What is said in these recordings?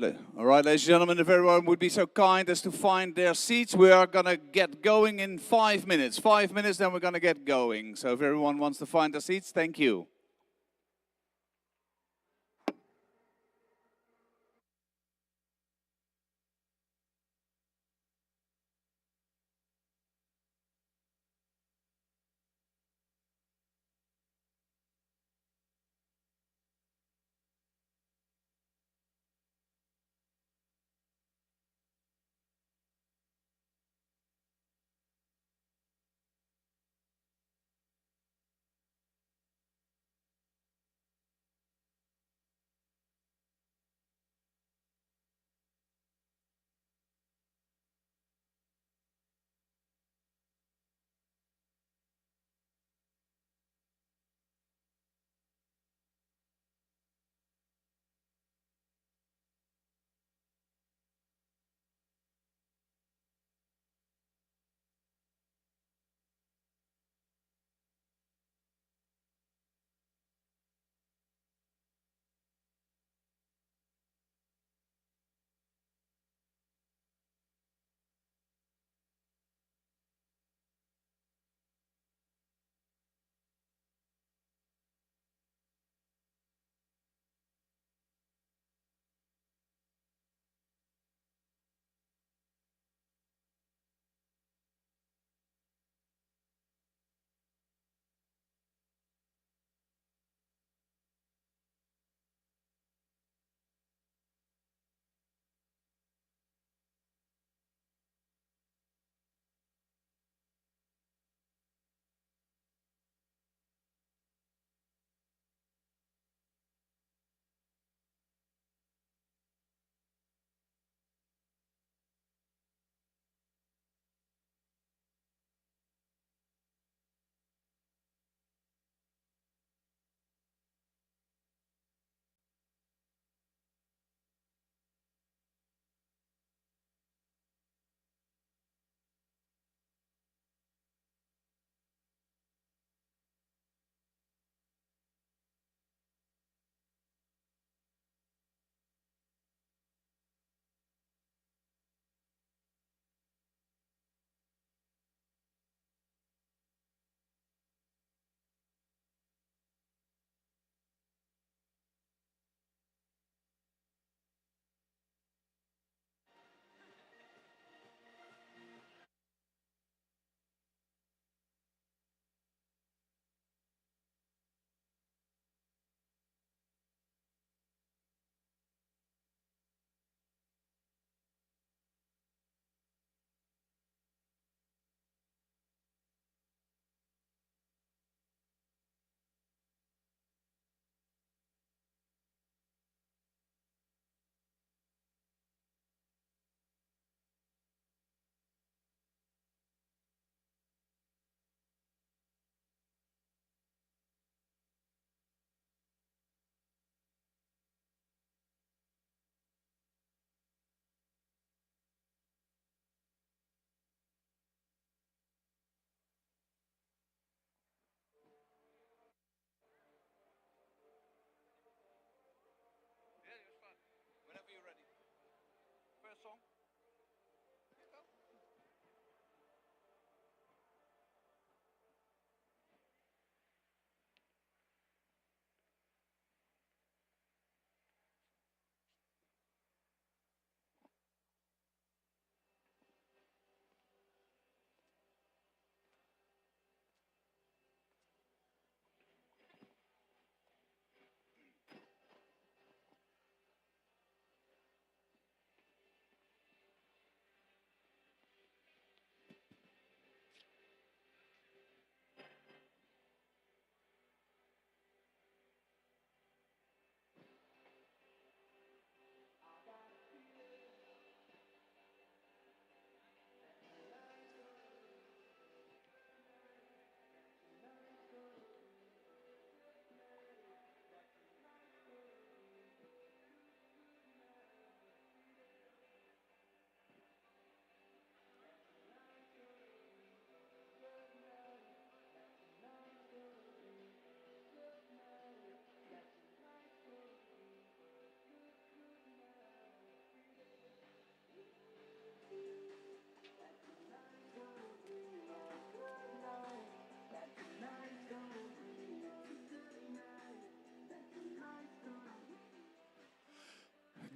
All right, ladies and gentlemen, if everyone would be so kind as to find their seats, we are going to get going in 5 minutes. 5 minutes, then we're going to get going. So if everyone wants to find their seats, thank you.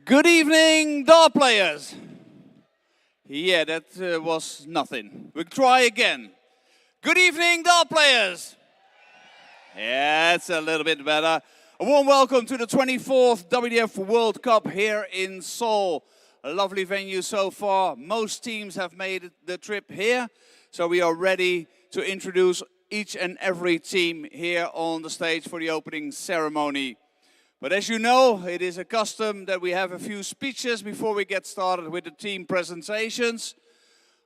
Good evening, dart players. Yeah, that was nothing. We'll try again. Good evening, dart players. Yeah, it's a little bit better. A warm welcome to the 24th WDF World Cup here in Seoul. A lovely venue so far. Most teams have made the trip here, so we are ready to introduce each and every team here on the stage for the opening ceremony. But as you know, it is a custom that we have a few speeches before we get started with the team presentations.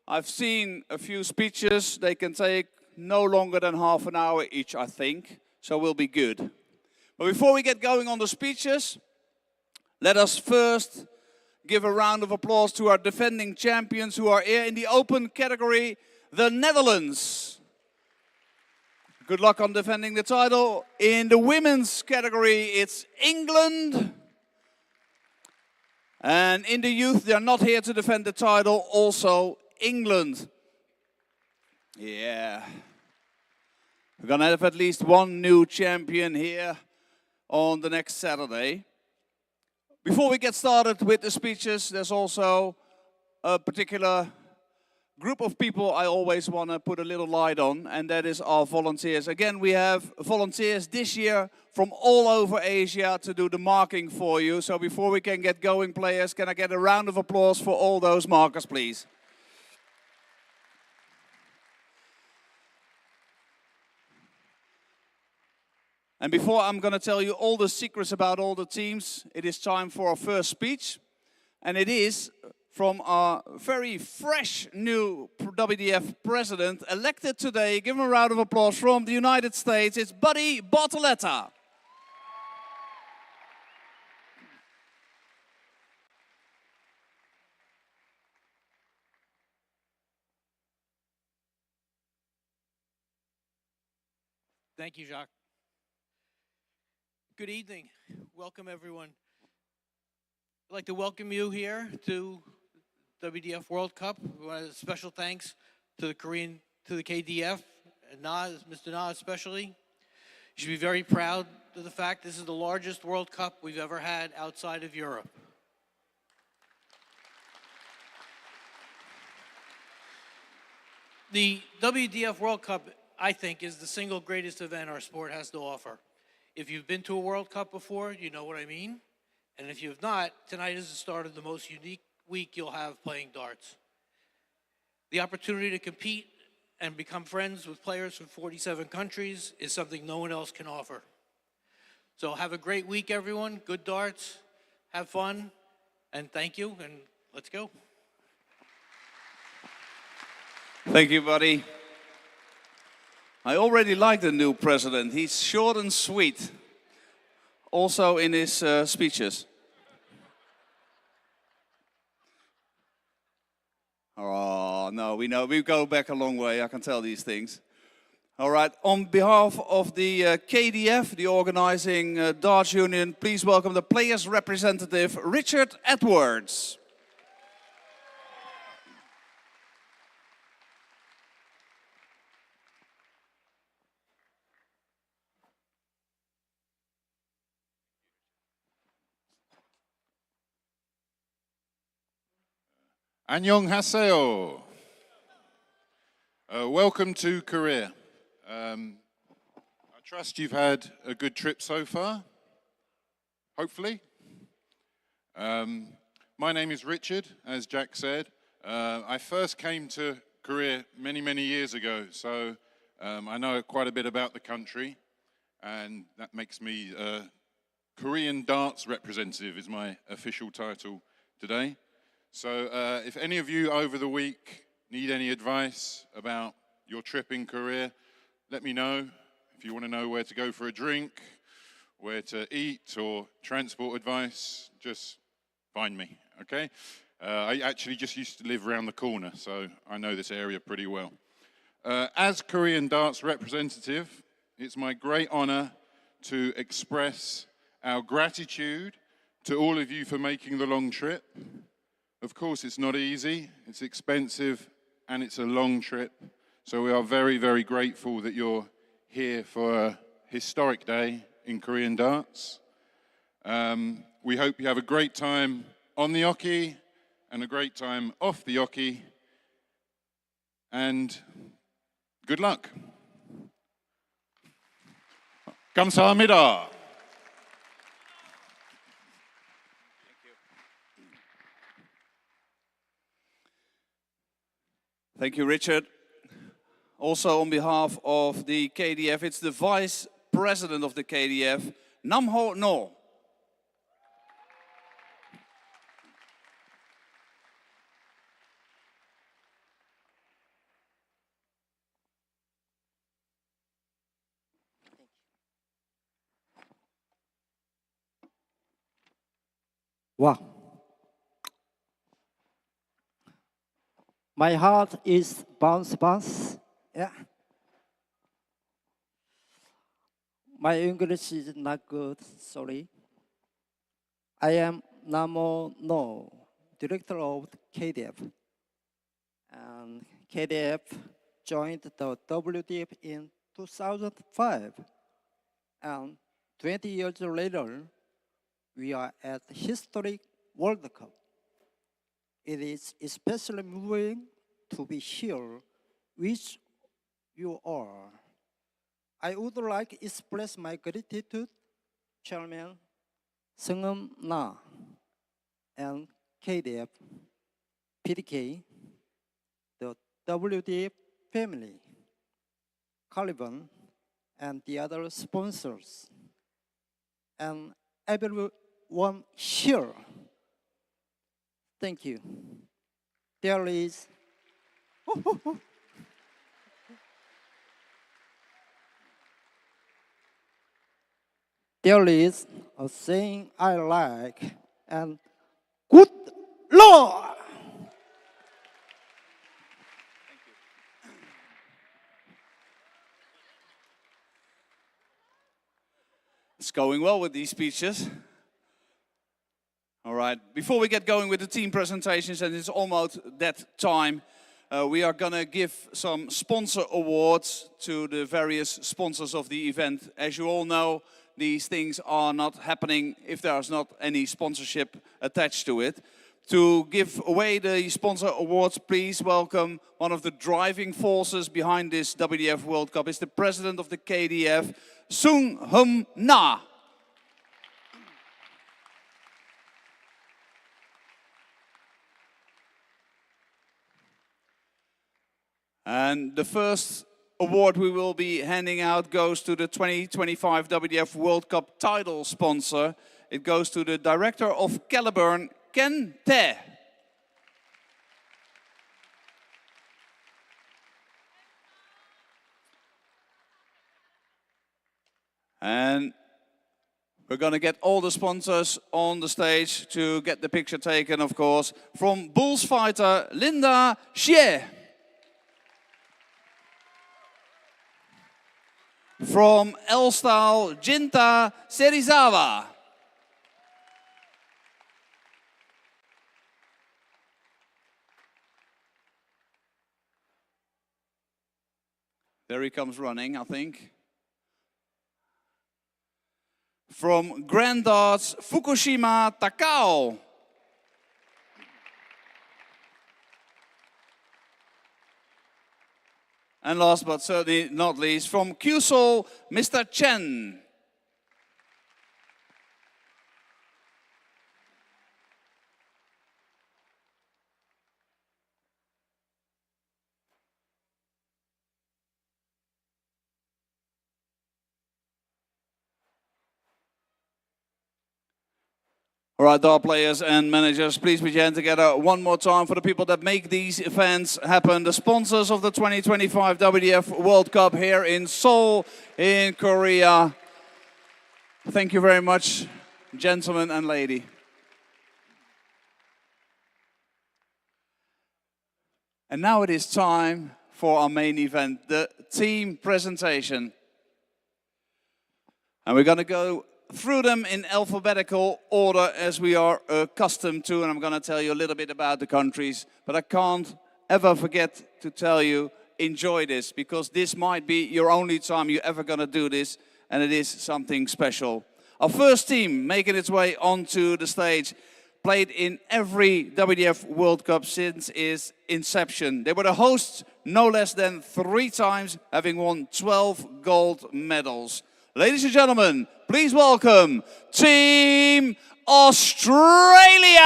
I've seen a few speeches. They can take no longer than half an hour each, I think, so we'll be good. But before we get going on the speeches, let us first give a round of applause to our defending champions who are here in the open category, the Netherlands. Good luck on defending the title. In the women's category, it's England. And in the youth, they're not here to defend the title, also England. Yeah. We're gonna have at least one new champion here on the next Saturday. Before we get started with the speeches, there's also a particular group of people I always want to put a little light on, and that is our volunteers. Again, we have volunteers this year from all over Asia to do the marking for you. So before we can get going, players, can I get a round of applause for all those markers, please? And before I'm going to tell you all the secrets about all the teams, it is time for our first speech. And it is from our very fresh new WDF president, elected today. Give him a round of applause from the United States. It's Buddy Bartoletta. Thank you, Jacques. Good evening. Welcome, everyone. I'd like to welcome you here to WDF World Cup. We want a special thanks to the KDF, and Mr. Na especially. You should be very proud of the fact this is the largest World Cup we've ever had outside of Europe. The WDF World Cup, I think, is the single greatest event our sport has to offer. If you've been to a World Cup before, you know what I mean. And if you have not, tonight is the start of the most unique week you'll have playing darts. The opportunity to compete and become friends with players from 47 countries is something no one else can offer. So have a great week, everyone. Good darts, have fun, and thank you, and let's go. Thank you, Buddy. I already like the new president. He's short and sweet, also in his speeches. Oh, no, we know. We go back a long way, I can tell these things. All right, on behalf of the KDF, the organizing darts union, please welcome the players' representative, Richard Edwards. Annyeonghaseyo. Welcome to Korea. I trust you've had a good trip so far, hopefully. My name is Richard, as Jack said. I first came to Korea many, many years ago, so I know quite a bit about the country, and that makes me Korean darts representative is my official title today. So if any of you over the week need any advice about your trip in Korea, let me know. If you want to know where to go for a drink, where to eat, or transport advice, just find me, okay? I actually just used to live around the corner, so I know this area pretty well. As Korean darts representative, it's my great honor to express our gratitude to all of you for making the long trip. Of course, it's not easy, it's expensive, and it's a long trip. So we are very, very grateful that you're here for a historic day in Korean darts. We hope you have a great time on the hockey and a great time off the hockey. And good luck. 감사합니다. Thank you, Richard. Also on behalf of the KDF, it's the Vice President of the KDF, Nam Ho No. Wow. My heart is bounce. Yeah. My English is not good, sorry. I am Namo No, Director of KDF. And KDF joined the WDF in 2005. And 20 years later, we are at historic World Cup. It is especially moving to be here with you all. I would like to express my gratitude, Chairman Seung Na and KDF, PDK, the WDF family, Caliban, and the other sponsors, and everyone here. Thank you. There is there is a saying I like, and good Lord. It's going well with these speeches. All right, before we get going with the team presentations, and it's almost that time, we are gonna give some sponsor awards to the various sponsors of the event. As you all know, these things are not happening if there's not any sponsorship attached to it. To give away the sponsor awards, please welcome one of the driving forces behind this WDF World Cup. Is the president of the KDF, Seung Hum Na. And the first award we will be handing out goes to the 2025 WDF World Cup title sponsor. It goes to the director of Caliburn, Ken Te. And we're going to get all the sponsors on the stage to get the picture taken, of course. From Bulls fighter, Linda Xie. From L-Style, Jinta Serizawa. There he comes running, I think. From Grand Darts, Fukushima Takao. And last but certainly not least, from QSOL, Mr. Chen. All right, dart players and managers, please put your hands together one more time for the people that make these events happen. The sponsors of the 2025 WDF World Cup here in Seoul, in Korea. Thank you very much, gentlemen and lady. And now it is time for our main event, the team presentation. And we're going to go through them in alphabetical order as we are accustomed to, and I'm going to tell you a little bit about the countries, but I can't ever forget to tell you, enjoy this, because this might be your only time you're ever going to do this, and it is something special. Our first team making its way onto the stage, played in every WDF World Cup since its inception. They were the hosts no less than 3 times, having won 12 gold medals. Ladies and gentlemen, please welcome Team Australia!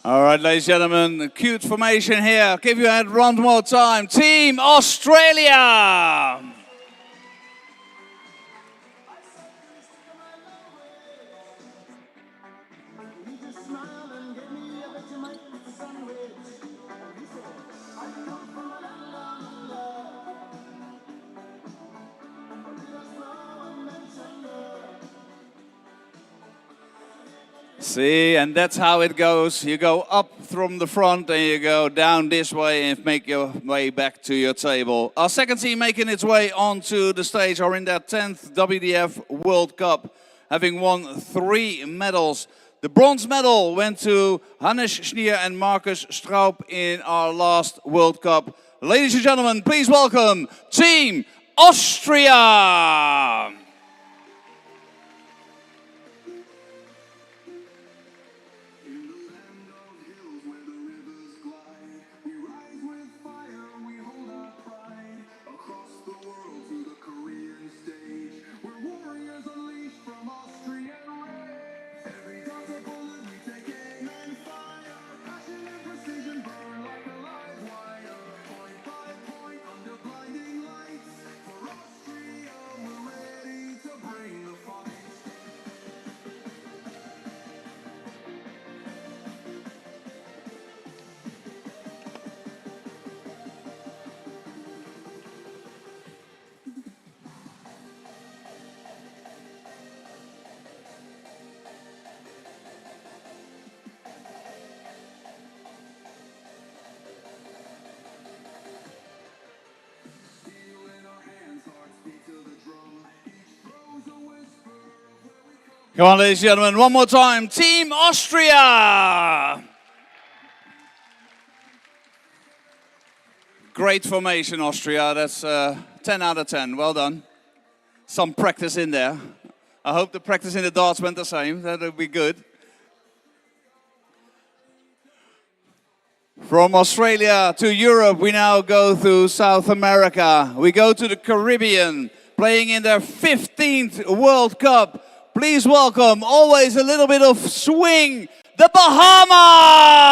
All right, ladies and gentlemen, cute formation here. Give you a hand one more time. Team Australia! See, and that's how it goes. You go up from the front and you go down this way and make your way back to your table. Our second team making its way onto the stage are in their 10th WDF World Cup, having won 3 medals. The bronze medal went to Hannes Schnier and Marcus Straub in our last World Cup. Ladies and gentlemen, please welcome Team Austria! Come on, ladies and gentlemen, one more time. Team Austria! Great formation, Austria. That's 10 out of 10. Well done. Some practice in there. I hope the practice in the darts went the same. That would be good. From Australia to Europe, we now go to South America. We go to the Caribbean, playing in their 15th World Cup. Please welcome, always a little bit of swing, the Bahamas!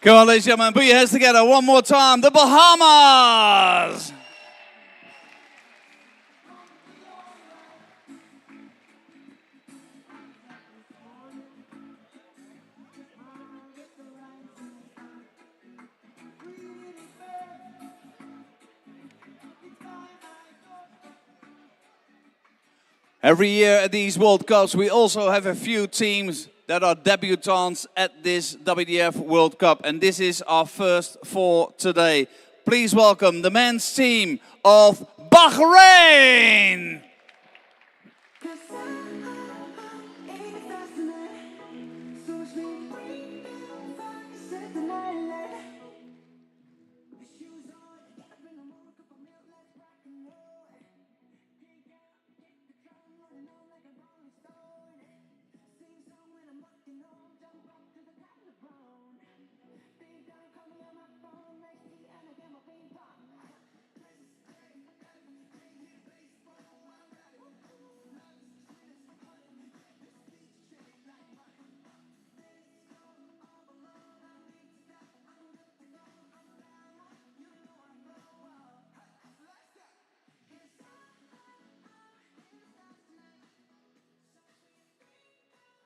Come on, ladies and gentlemen, put your hands together one more time. The Bahamas! Every year at these World Cups, we also have a few teams that are debutants at this WDF World Cup. And this is our first for today. Please welcome the men's team of Bahrain.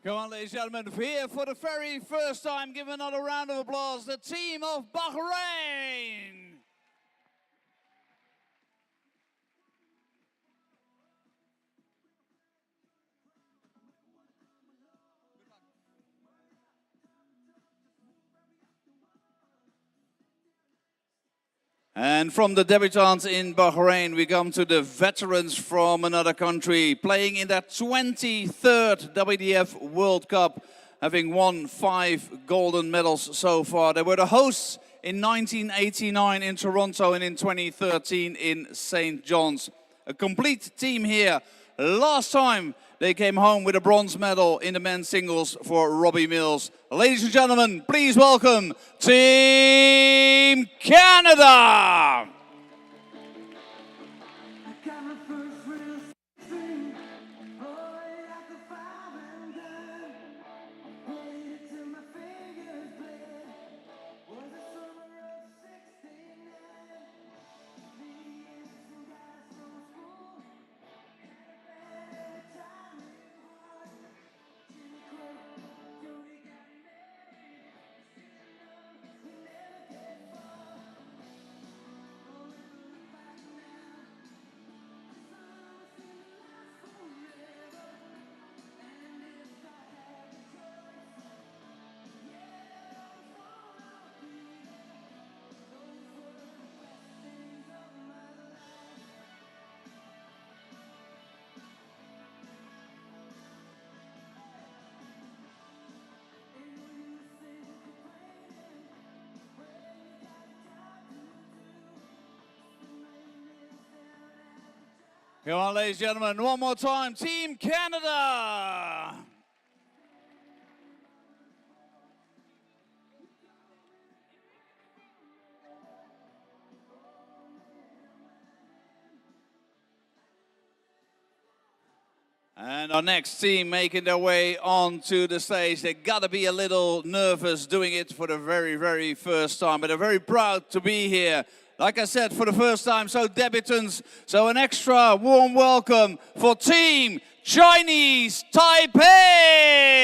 Come on, ladies and gentlemen, here for the very first time, give another round of applause, the team of Bahrain. And from the debutants in Bahrain, we come to the veterans from another country, playing in their 23rd WDF World Cup, having won 5 golden medals so far. They were the hosts in 1989 in Toronto and in 2013 in St. John's. A complete team here. Last time they came home with a bronze medal in the men's singles for Robbie Mills. Ladies and gentlemen, please welcome Team Canada! Come on, ladies and gentlemen, one more time, Team Canada! And our next team making their way onto the stage. They gotta be a little nervous doing it for the very, very first time, but they're very proud to be here. Like I said, for the first time, so debutants, so an extra warm welcome for Team Chinese Taipei!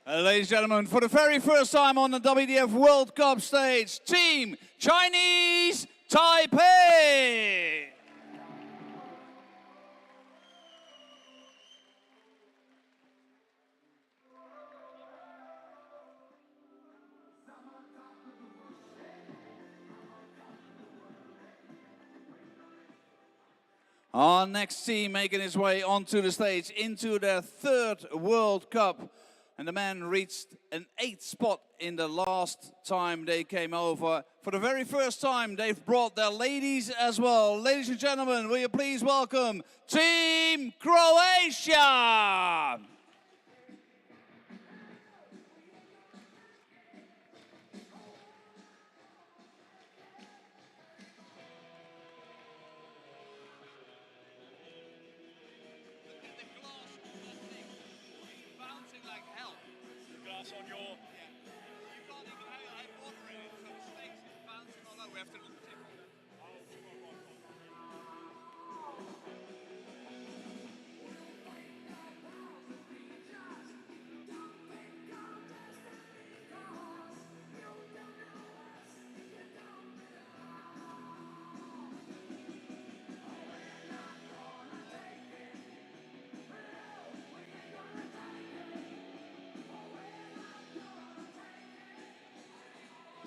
Ladies and gentlemen, for the very first time on the WDF World Cup stage, Team Chinese Taipei! Our next team making his way onto the stage into their third World Cup. And the man reached an 8th spot in the last time they came over. For the very first time, they've brought their ladies as well. Ladies and gentlemen, will you please welcome Team Croatia! On your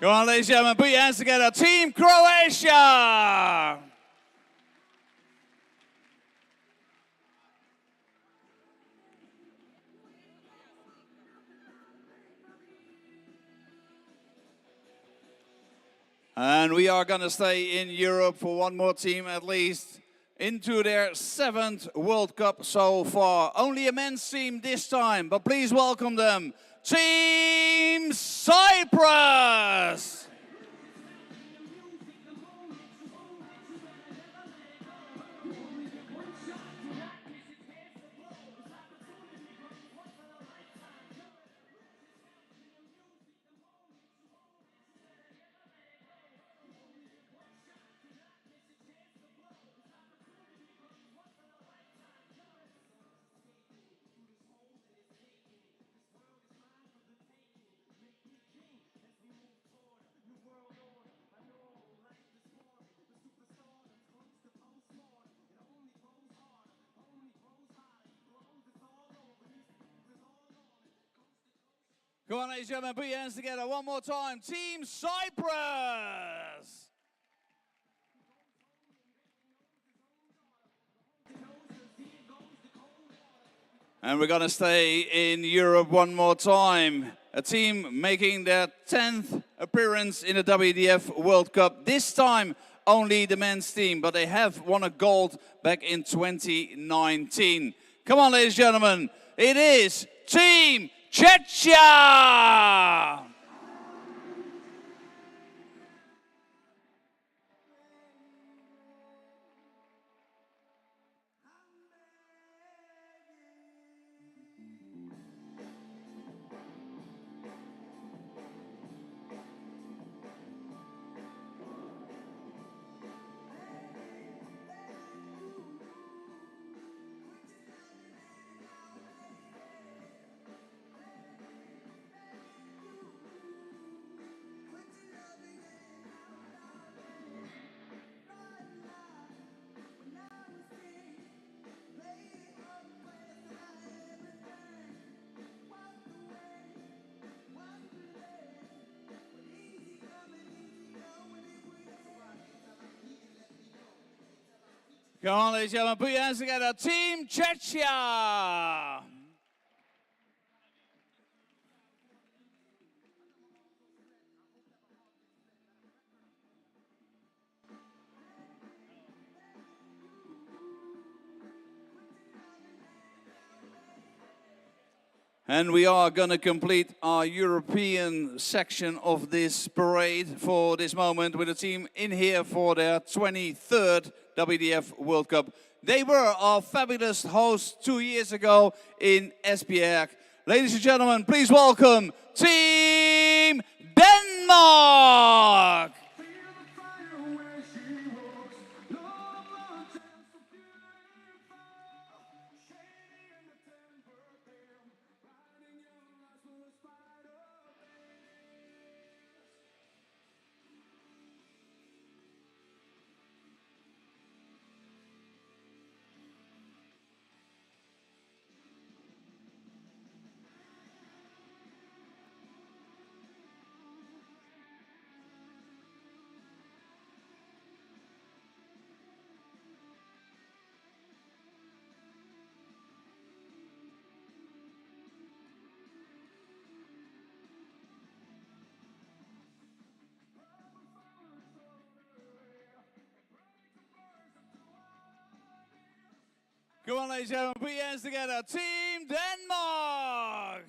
Come on, ladies and gentlemen, put your hands together. Team Croatia! And we are going to stay in Europe for one more team at least, into their 7th World Cup so far. Only a men's team this time, but please welcome them. Team Cyprus! Come on, ladies and gentlemen, put your hands together one more time. Team Cyprus! And we're going to stay in Europe one more time. A team making their 10th appearance in the WDF World Cup. This time, only the men's team, but they have won a gold back in 2019. Come on, ladies and gentlemen, it is Team Czechia! Come on, ladies and gentlemen, put your hands together. Team Czechia! And we are going to complete our European section of this parade for this moment with a team in here for their 23rd WDF World Cup. They were our fabulous hosts 2 years ago in Esbjerg. Ladies and gentlemen, please welcome Team Denmark! Come on, ladies and gentlemen, put your hands together. Team Denmark!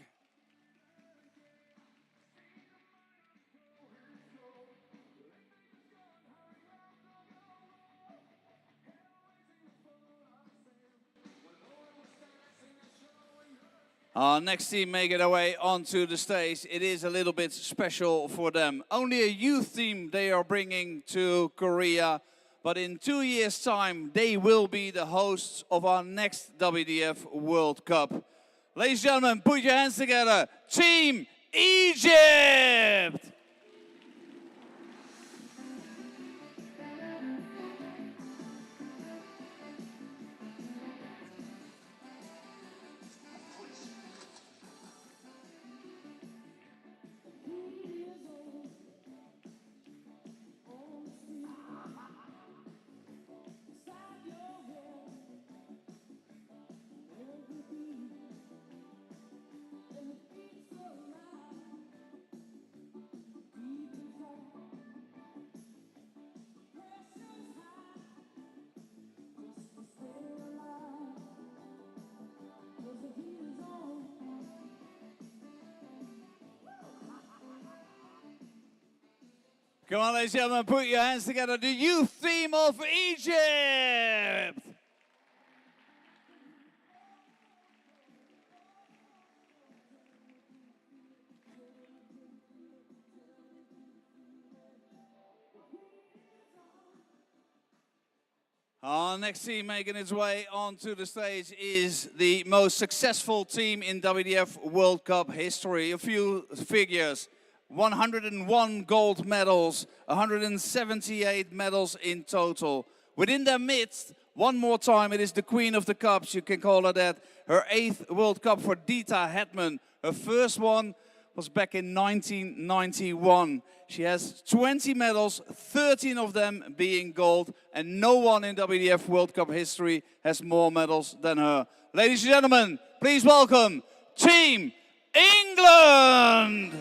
Our next team making their way onto the stage. It is a little bit special for them. Only a youth team they are bringing to Korea. But in 2 years' time, they will be the hosts of our next WDF World Cup. Ladies and gentlemen, put your hands together. Team Egypt! Come on, ladies and gentlemen, put your hands together. The youth team of Egypt! Our next team making its way onto the stage is the most successful team in WDF World Cup history. A few figures. 101 gold medals, 178 medals in total. Within their midst, one more time, it is the Queen of the Cups, you can call her that. Her 8th World Cup for Dita Hetman. Her first one was back in 1991. She has 20 medals, 13 of them being gold, and no one in WDF World Cup history has more medals than her. Ladies and gentlemen, please welcome Team England!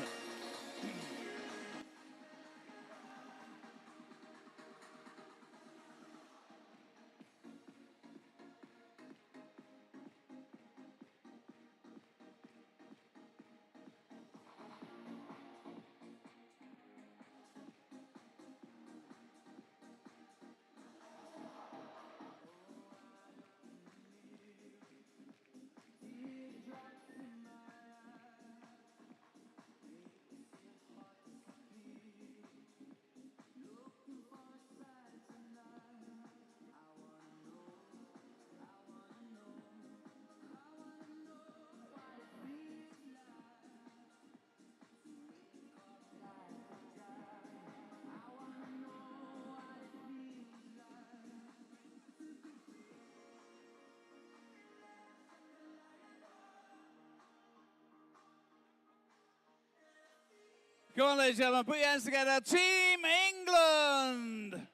Come on, ladies and gentlemen, put your hands together. Team England! And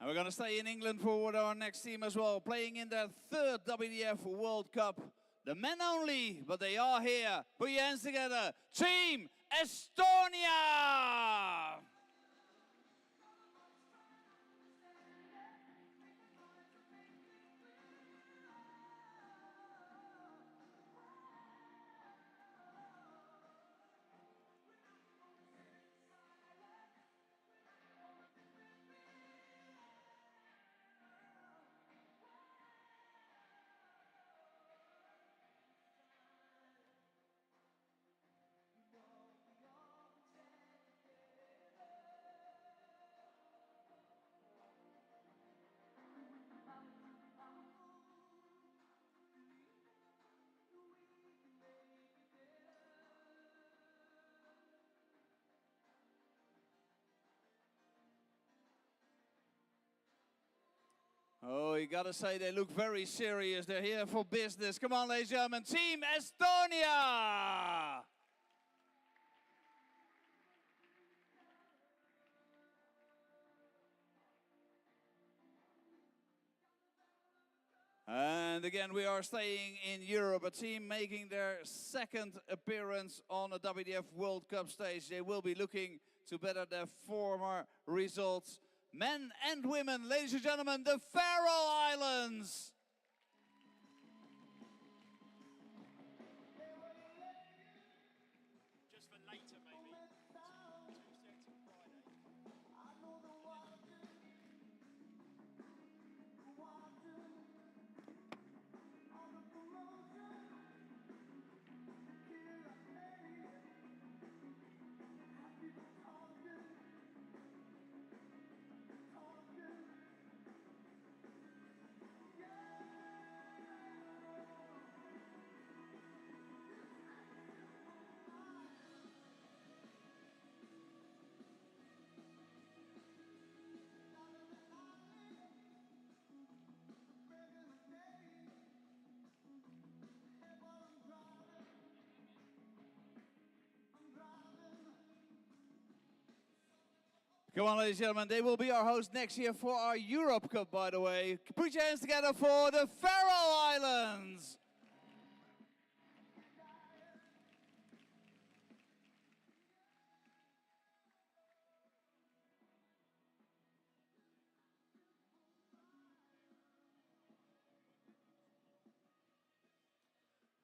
we're going to stay in England for our next team as well, playing in their 3rd WDF World Cup. The men only, but they are here. Put your hands together. Team Estonia! Oh, you gotta say they look very serious. They're here for business. Come on, ladies and gentlemen, Team Estonia! And again, we are staying in Europe, a team making their second appearance on a WDF World Cup stage. They will be looking to better their former results. Men and women, ladies and gentlemen, the Faroe Islands. Just for later, maybe. Tuesday to Friday. Come on, ladies and gentlemen, they will be our host next year for our Europe Cup, by the way. Put your hands together for the Faroe Islands.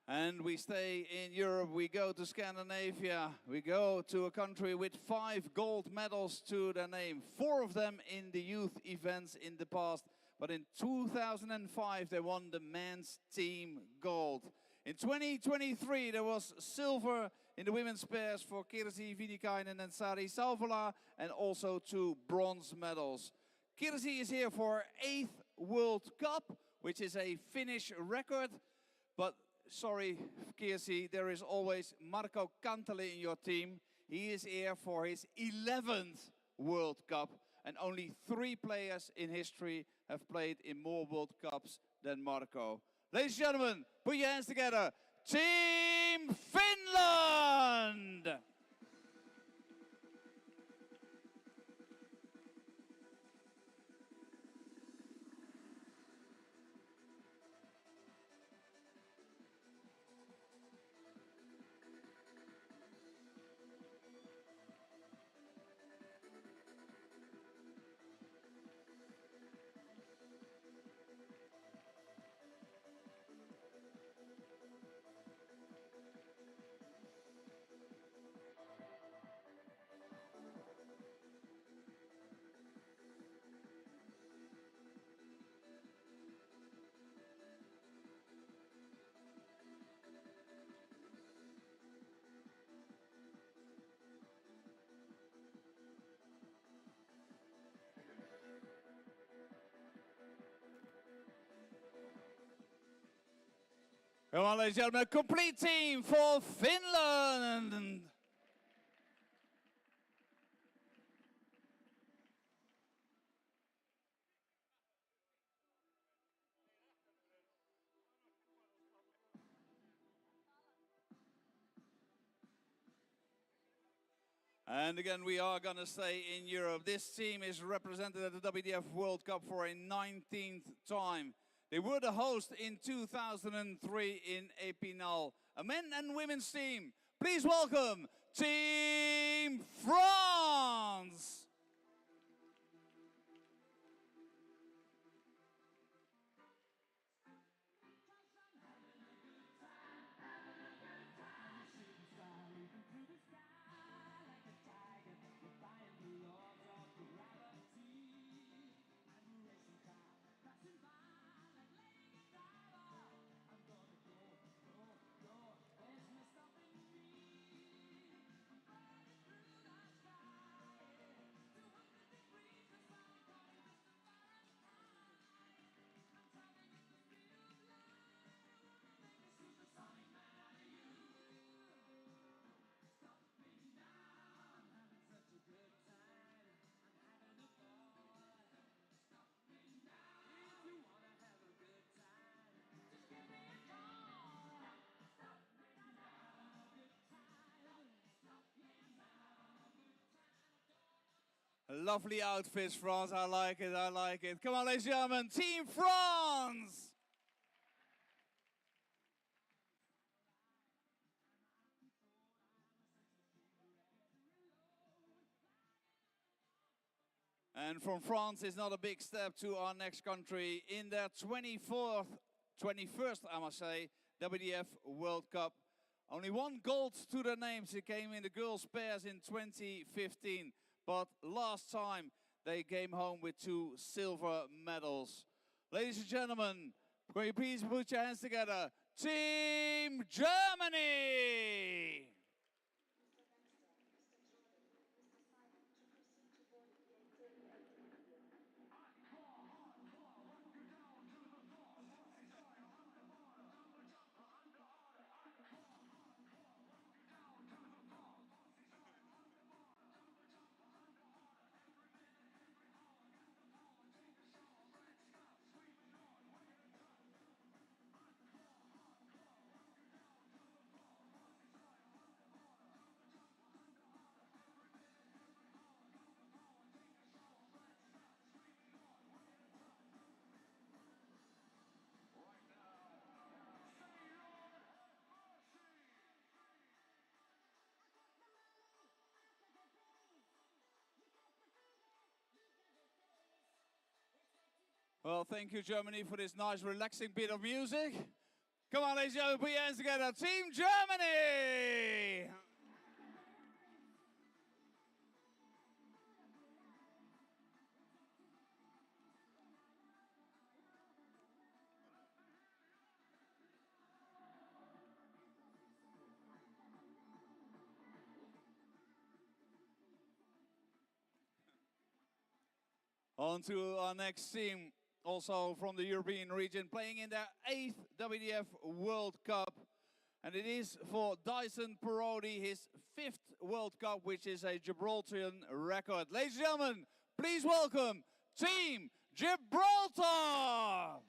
And we stay in Europe, we go to Scandinavia, we go to a country with 5 gold medals to their name, 4 of them in the youth events in the past, but in 2005 they won the men's team gold. In 2023 there was silver in the women's pairs for Kirsi Vidikainen and Sari Salvola, and also 2 bronze medals. Kirsi is here for her 8th World Cup, which is a Finnish record, but sorry, Kirsi, there is always Marco Kantele in your team. He is here for his 11th World Cup, and only 3 players in history have played in more World Cups than Marco. Ladies and gentlemen, put your hands together. Team Finland! Come on, ladies and gentlemen, a complete team for Finland. And again, we are going to stay in Europe. This team is represented at the WDF World Cup for a 19th time. They were the host in 2003 in Epinal. A men and women's team. Please welcome Team France! Lovely outfits, France. I like it, I like it. Come on, ladies and gentlemen, Team France! And from France is not a big step to our next country in their 21st, I must say, WDF World Cup. Only one gold to their names. It came in the girls' pairs in 2015. But last time they came home with 2 silver medals. Ladies and gentlemen, can you please put your hands together? Team Germany! Well, thank you, Germany, for this nice, relaxing bit of music. Come on, ladies and gentlemen, put your hands together. Team Germany! On to our next team, also from the European region, playing in their 8th WDF World Cup. And it is for Dyson Parodi, his 5th World Cup, which is a Gibraltarian record. Ladies and gentlemen, please welcome Team Gibraltar!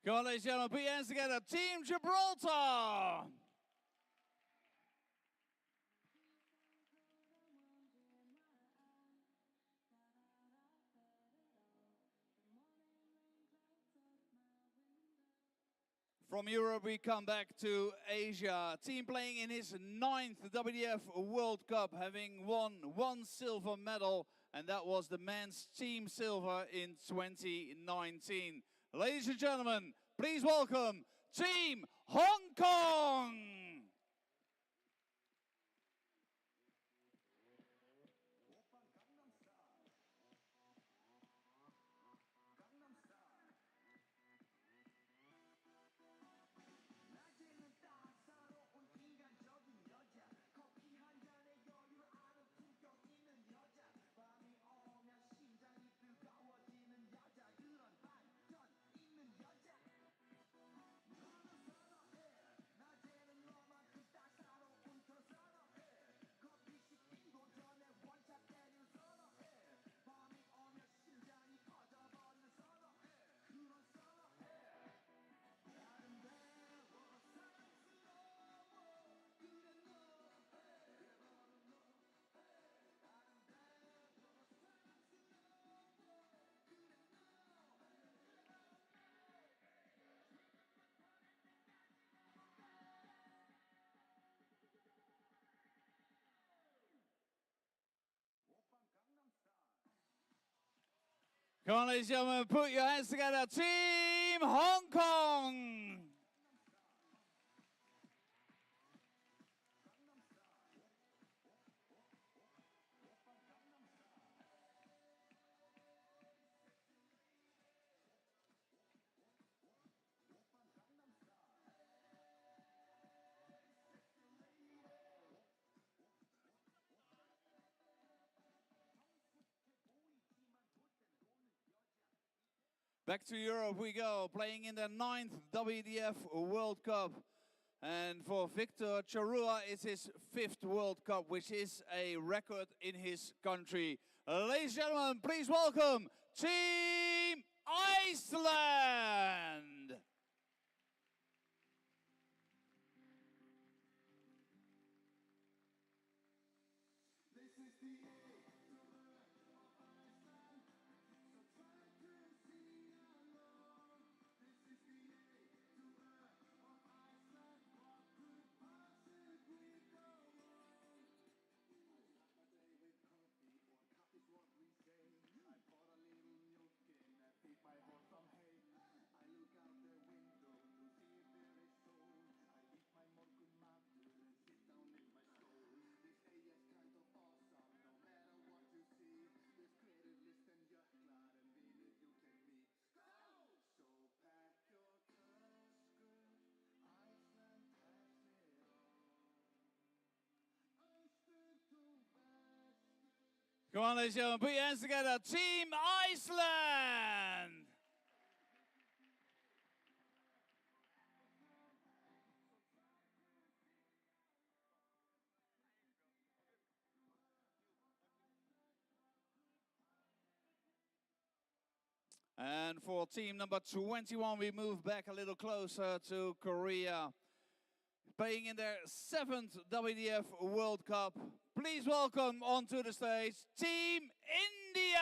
Come on, ladies and gentlemen, put your hands together. Team Gibraltar! From Europe, we come back to Asia. Team playing in his 9th WDF World Cup, having won 1 silver medal, and that was the men's team silver in 2019. Ladies and gentlemen, please welcome Team Hong Kong! Come on, ladies and gentlemen, put your hands together. Team Hong Kong! Back to Europe we go, playing in the 9th WDF World Cup. And for Victor Charrua, it's his 5th World Cup, which is a record in his country. Ladies and gentlemen, please welcome Team Iceland! Come on, ladies and gentlemen, put your hands together. Team Iceland! And for team number 21, we move back a little closer to Korea. Playing in their 7th WDF World Cup. Please welcome onto the stage, Team India!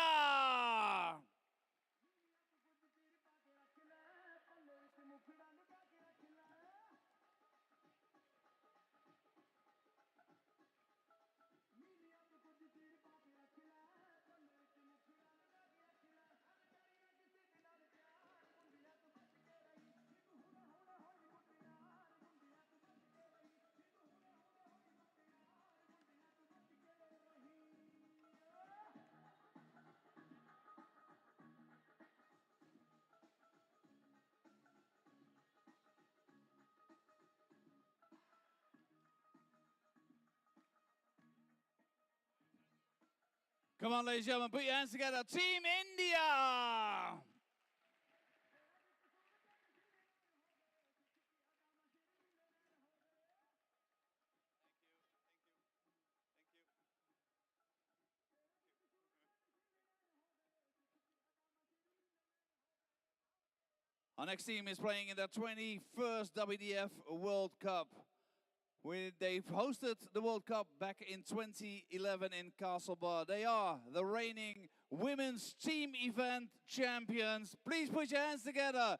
Come on, ladies and gentlemen, put your hands together. Team India! Our next team is playing in the 21st WDF World Cup. They've hosted the World Cup back in 2011 in Castlebar. They are the reigning women's team event champions. Please put your hands together.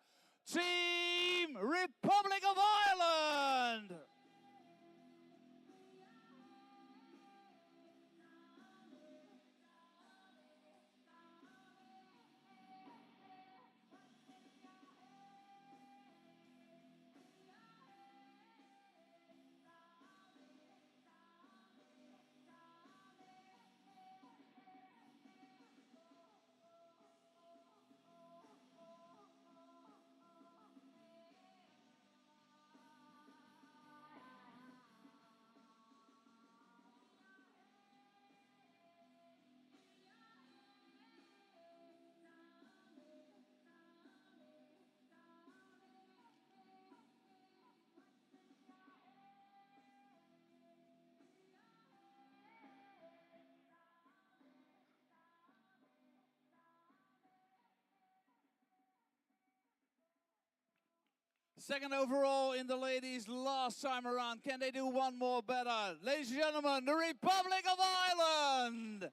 Team Republic of Ireland! Second overall in the ladies last time around. Can they do one more better? Ladies and gentlemen, the Republic of Ireland!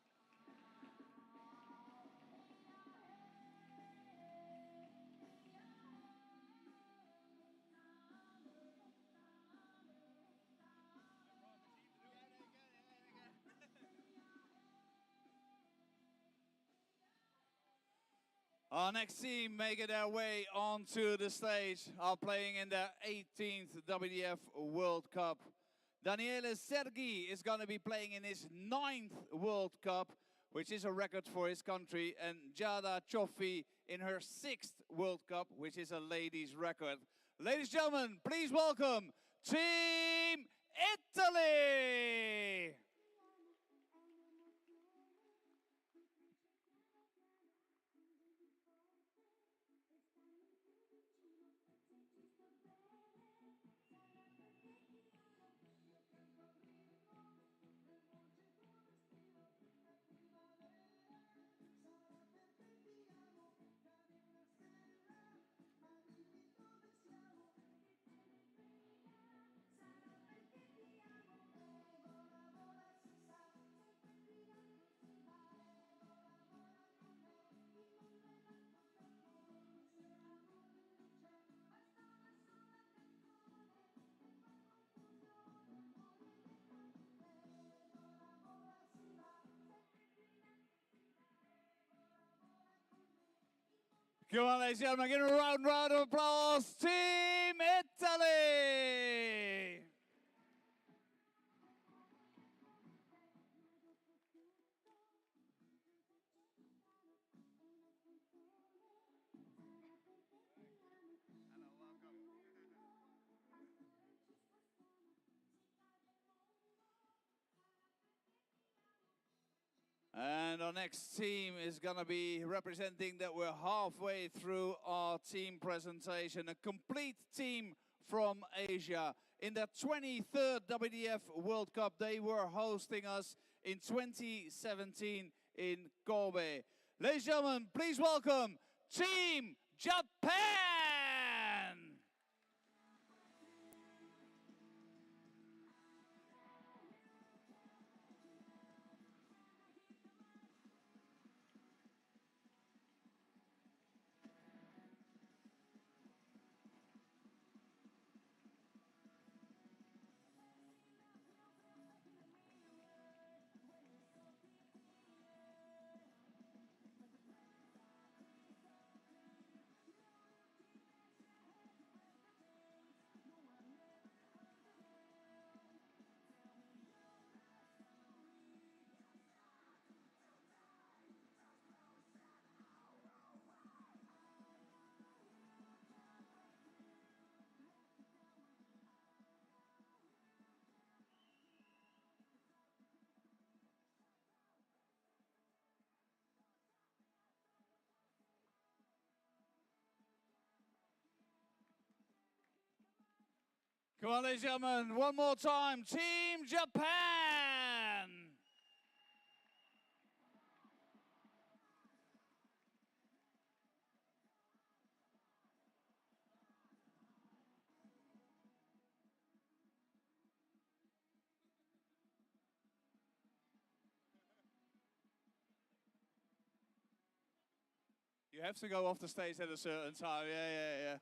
Our next team making their way onto the stage are playing in their 18th WDF World Cup. Daniele Sergi is going to be playing in his 9th World Cup, which is a record for his country, and Giada Cioffi in her 6th World Cup, which is a ladies' record. Ladies and gentlemen, please welcome Team Italy! Come on, ladies and gentlemen, give a round of applause, Team Italy! And our next team is going to be representing that we're halfway through our team presentation. A complete team from Asia. In their 23rd WDF World Cup, they were hosting us in 2017 in Kobe. Ladies and gentlemen, please welcome Team Japan! Come on, ladies and gentlemen, one more time, Team Japan! You have to go off the stage at a certain time, yeah.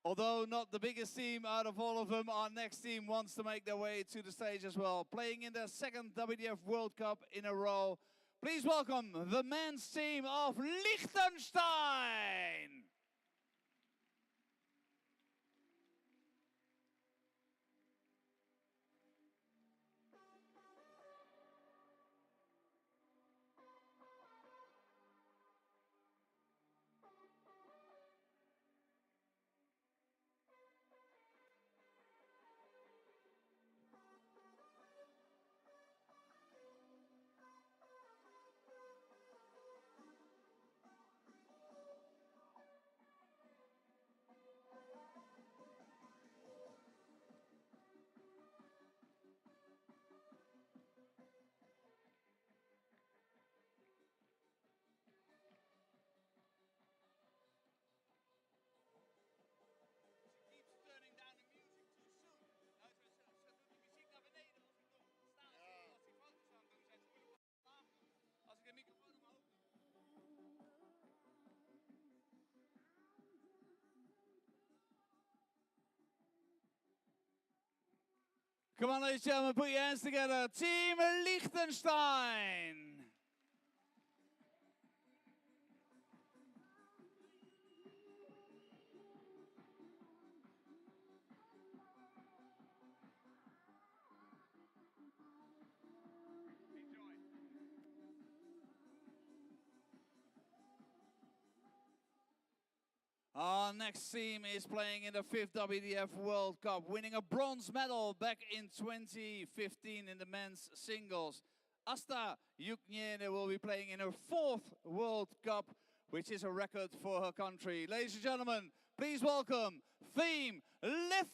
Although not the biggest team out of all of them, our next team wants to make their way to the stage as well. Playing in their second WDF World Cup in a row. Please welcome the men's team of Liechtenstein. Als ik de microfoon omhoog doe. Come on, ladies and gentlemen, put your hands together. Team Liechtenstein. Our next team is playing in the 5th WDF World Cup, winning a bronze medal back in 2015 in the men's singles. Asta Yukniene will be playing in her 4th World Cup, which is a record for her country. Ladies and gentlemen, please welcome Team Lithuania!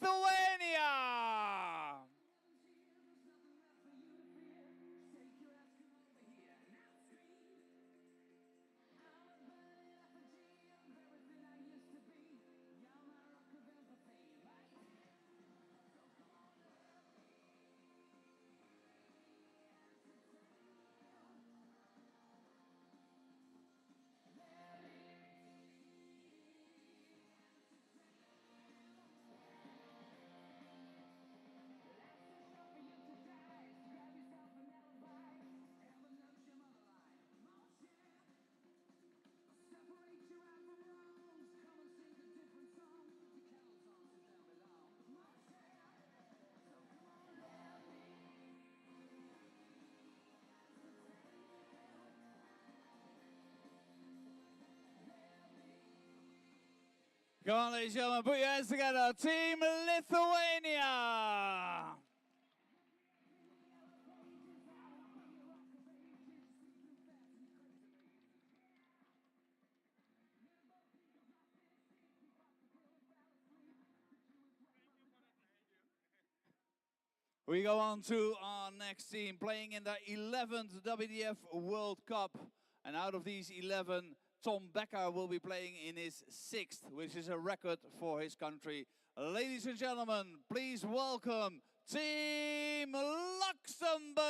Come on, ladies and gentlemen, put your hands together. Team Lithuania. We go on to our next team, playing in the 11th WDF World Cup. And out of these 11, Tom Becker will be playing in his 6th, which is a record for his country. Ladies and gentlemen, please welcome Team Luxembourg.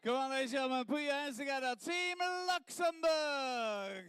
Come on, ladies and gentlemen, put your hands together. Team Luxembourg.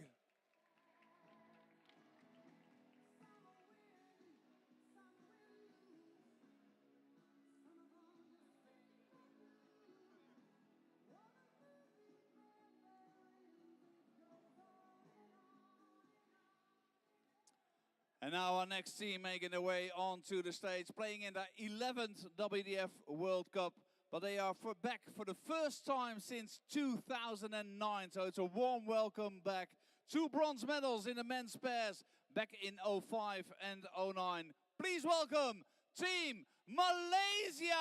And now our next team making their way onto the stage, playing in the 11th WDF World Cup. But they are back for the first time since 2009. So it's a warm welcome back. 2 bronze medals in the men's pairs back in 05 and 09. Please welcome Team Malaysia!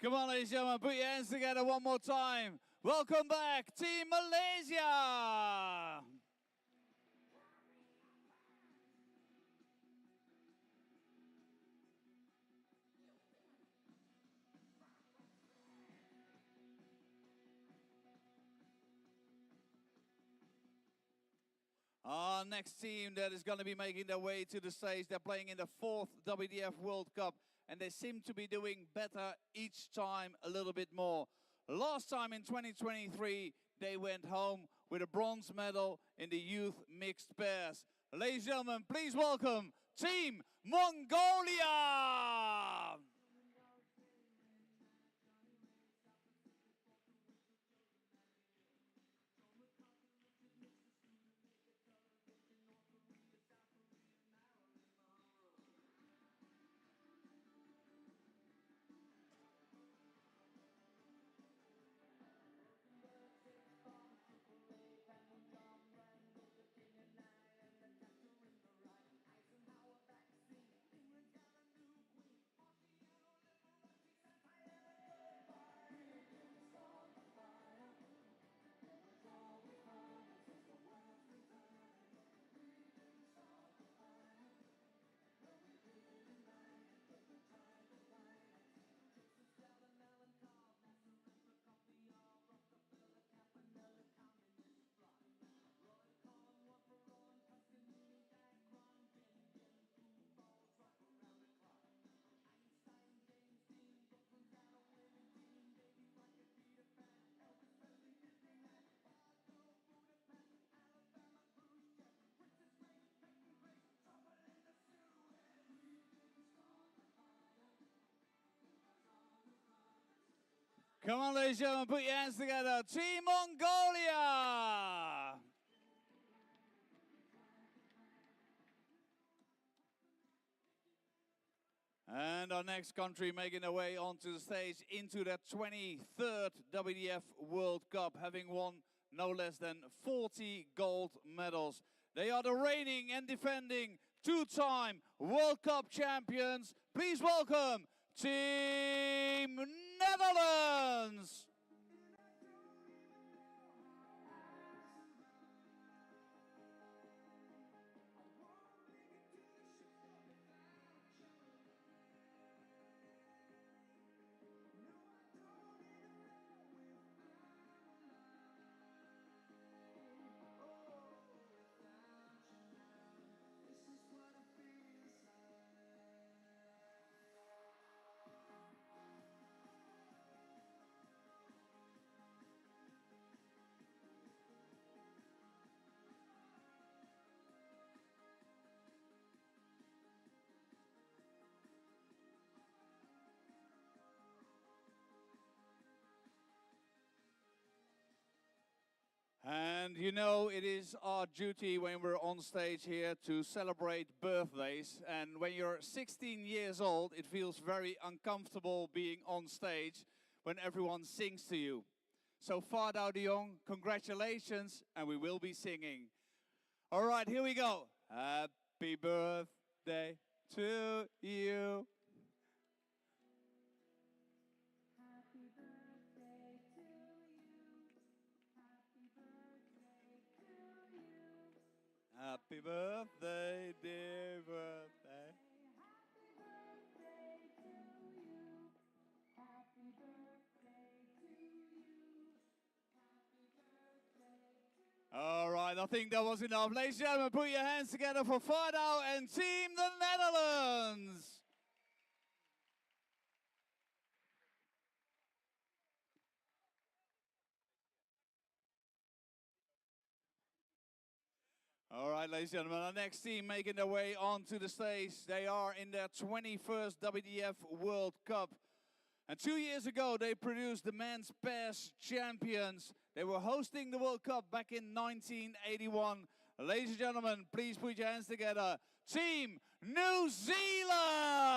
Come on, ladies and gentlemen, put your hands together one more time. Welcome back, Team Malaysia! Our next team that is going to be making their way to the stage, they're playing in the 4th WDF World Cup, and they seem to be doing better each time a little bit more. Last time in 2023, they went home with a bronze medal in the youth mixed pairs. Ladies and gentlemen, please welcome Team Mongolia! Come on, ladies and gentlemen, put your hands together. Team Mongolia! And our next country making their way onto the stage into their 23rd WDF World Cup, having won no less than 40 gold medals. They are the reigning and defending two-time World Cup champions. Please welcome Team Netherlands! And you know, it is our duty when we're on stage here to celebrate birthdays. And when you're 16 years old, it feels very uncomfortable being on stage when everyone sings to you. So Vaardou de Jong, congratulations, and we will be singing. All right, here we go. Happy birthday to you. Happy birthday to you. Happy birthday to you. Happy birthday, dear birthday. Happy birthday to you. Happy birthday to you. Happy birthday to All right, I think that was enough. Ladies and gentlemen, put your hands together for Vaardou and Team the Netherlands. All right, ladies and gentlemen, our next team making their way onto the stage. They are in their 21st WDF World Cup. And 2 years ago, they produced the men's pairs champions. They were hosting the World Cup back in 1981. Ladies and gentlemen, please put your hands together. Team New Zealand!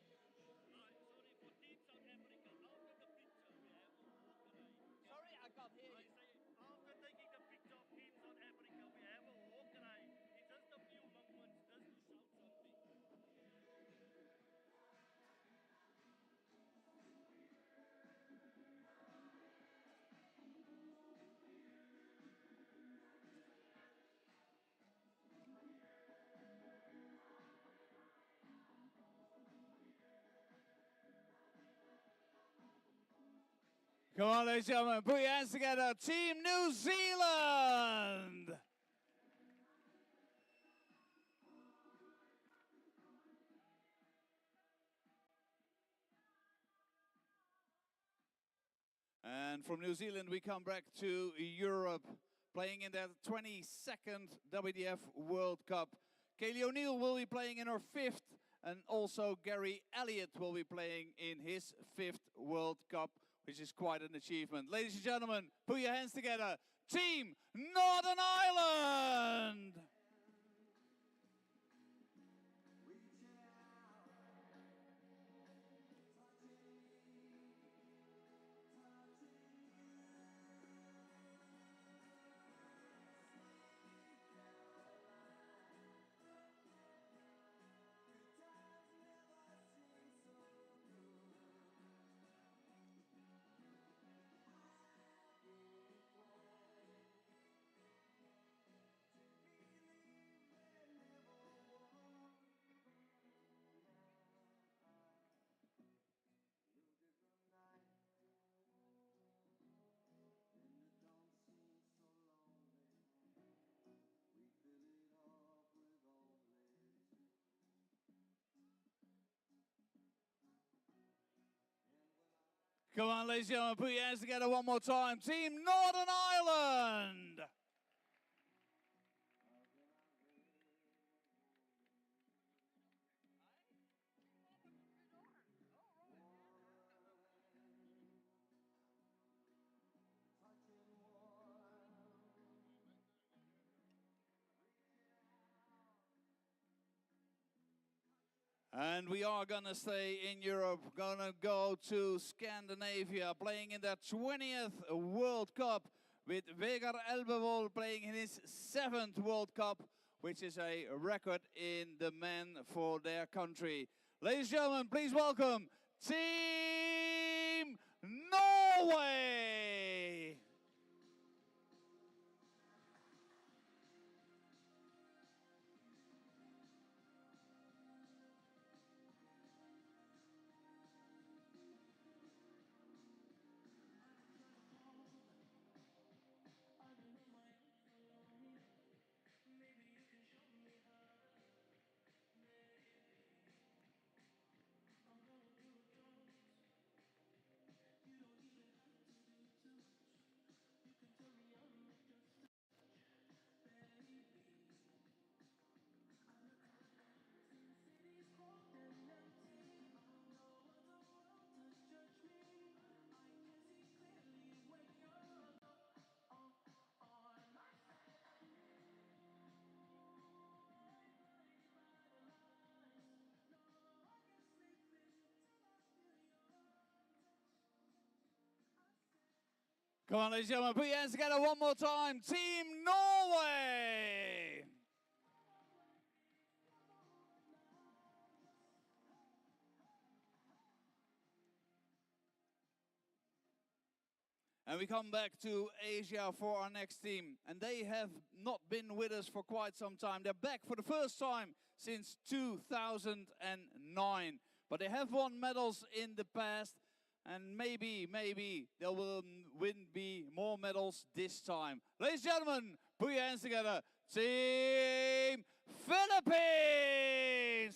Sorry, for Team South Africa, after the picture, we have a walk around. Sorry, I can't hear I say, after taking the picture of Team South Africa, we have a walk around. It's just a few moments just to shout something. Come on, ladies and gentlemen, put your hands together. Team New Zealand! And from New Zealand, we come back to Europe, playing in their 22nd WDF World Cup. Kaylee O'Neill will be playing in her 5th, and also Gary Elliott will be playing in his 5th World Cup, which is quite an achievement. Ladies and gentlemen, put your hands together. Team Northern Ireland! Come on, ladies and gentlemen, put your hands together one more time. Team Northern Ireland. And we are going to stay in Europe, going to go to Scandinavia, playing in their 20th World Cup, with Vegard Elbevol playing in his 7th World Cup, which is a record in the men for their country. Ladies and gentlemen, please welcome Team Norway! Come on, ladies and gentlemen, put your hands together one more time. Team Norway! And we come back to Asia for our next team. And they have not been with us for quite some time. They're back for the first time since 2009. But they have won medals in the past. And maybe there will be more medals this time. Ladies and gentlemen, put your hands together. Team Philippines!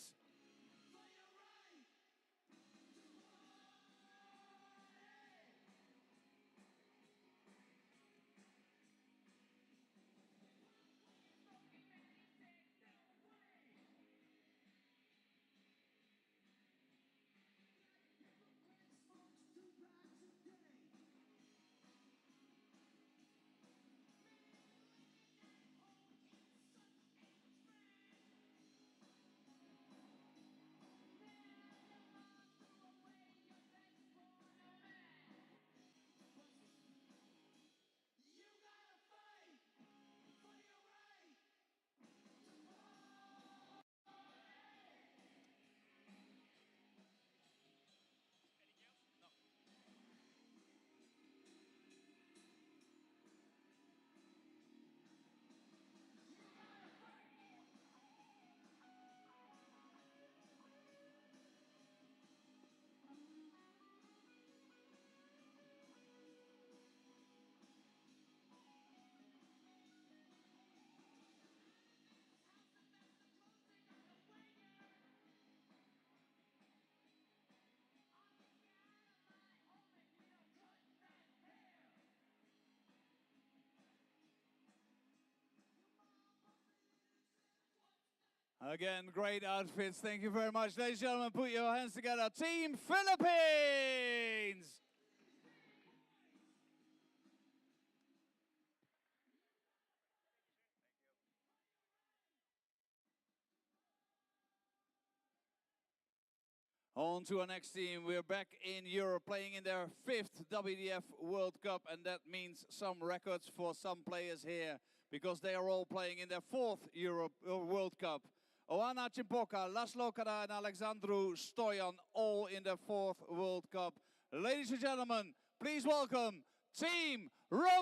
Again, great outfits. Thank you very much. Ladies and gentlemen, put your hands together. Team Philippines! On to our next team. We're back in Europe playing in their 5th WDF World Cup, and that means some records for some players here because they are all playing in their 4th World Cup. Oana Chimpoka, Laszlo Kada and Alexandru Stoyan all in their 4th World Cup. Ladies and gentlemen, please welcome Team Romania!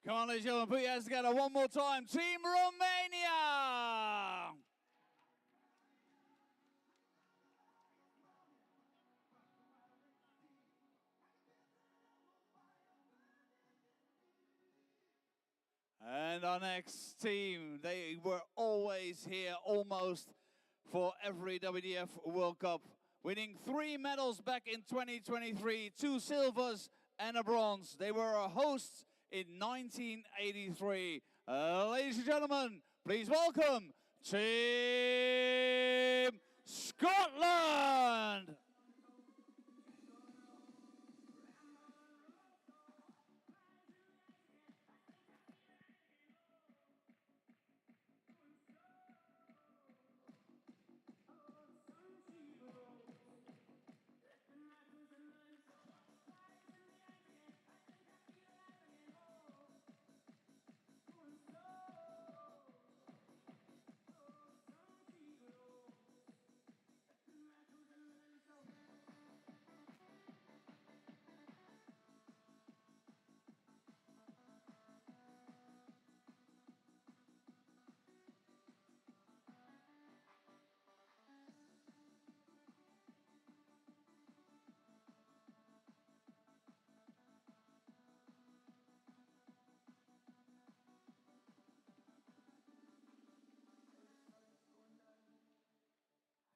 Come on, ladies and gentlemen, put your hands together one more time. Team Romania! And our next team, they were always here almost for every WDF World Cup, winning 3 medals back in 2023, 2 silvers and a bronze. They were our hosts in 1983. Ladies and gentlemen, please welcome Team Scotland!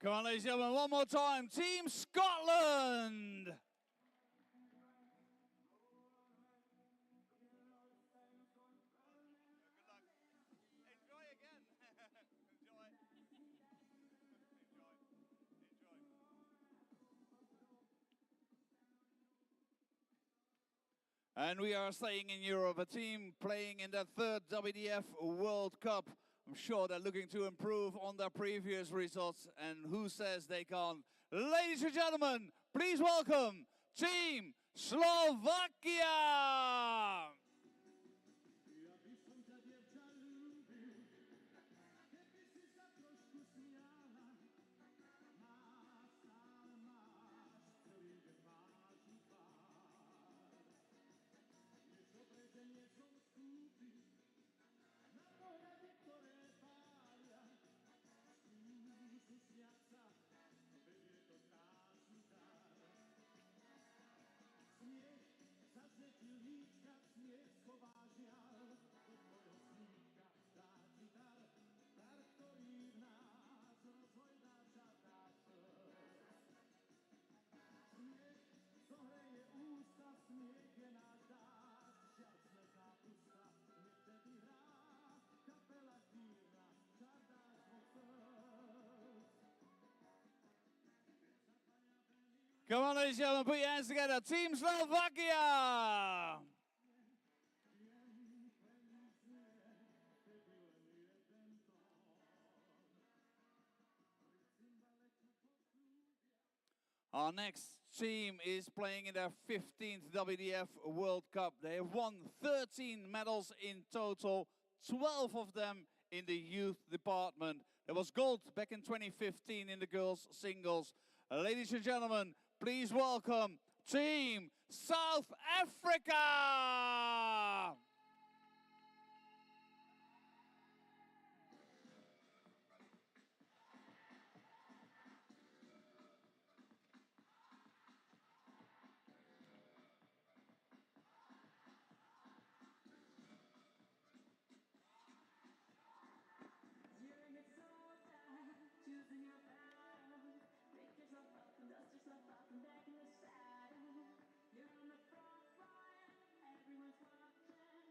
Come on, ladies and gentlemen, one more time. Team Scotland! Good luck. Enjoy again. Enjoy. Enjoy. And we are staying in Europe, a team playing in their 3rd WDF World Cup. I'm sure they're looking to improve on their previous results, and who says they can't? Ladies and gentlemen, please welcome Team Slovakia! Come on, ladies and gentlemen, put your hands together. Team Slovakia! Our next team is playing in their 15th WDF World Cup. They have won 13 medals in total, 12 of them in the youth department. There was gold back in 2015 in the girls singles. Ladies and gentlemen, please welcome Team South Africa! Choosing your battle, pick yourself up and dust yourself off and back in the saddle. You're on the front line, everyone's watching.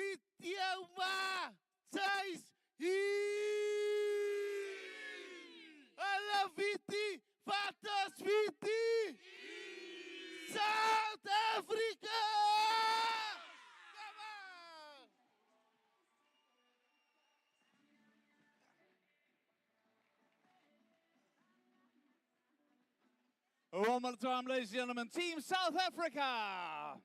Vitiauma Thijs hier. Alla Viti, Vatas Viti. South Africa. Come on. One more time, ladies and gentlemen, Team South Africa.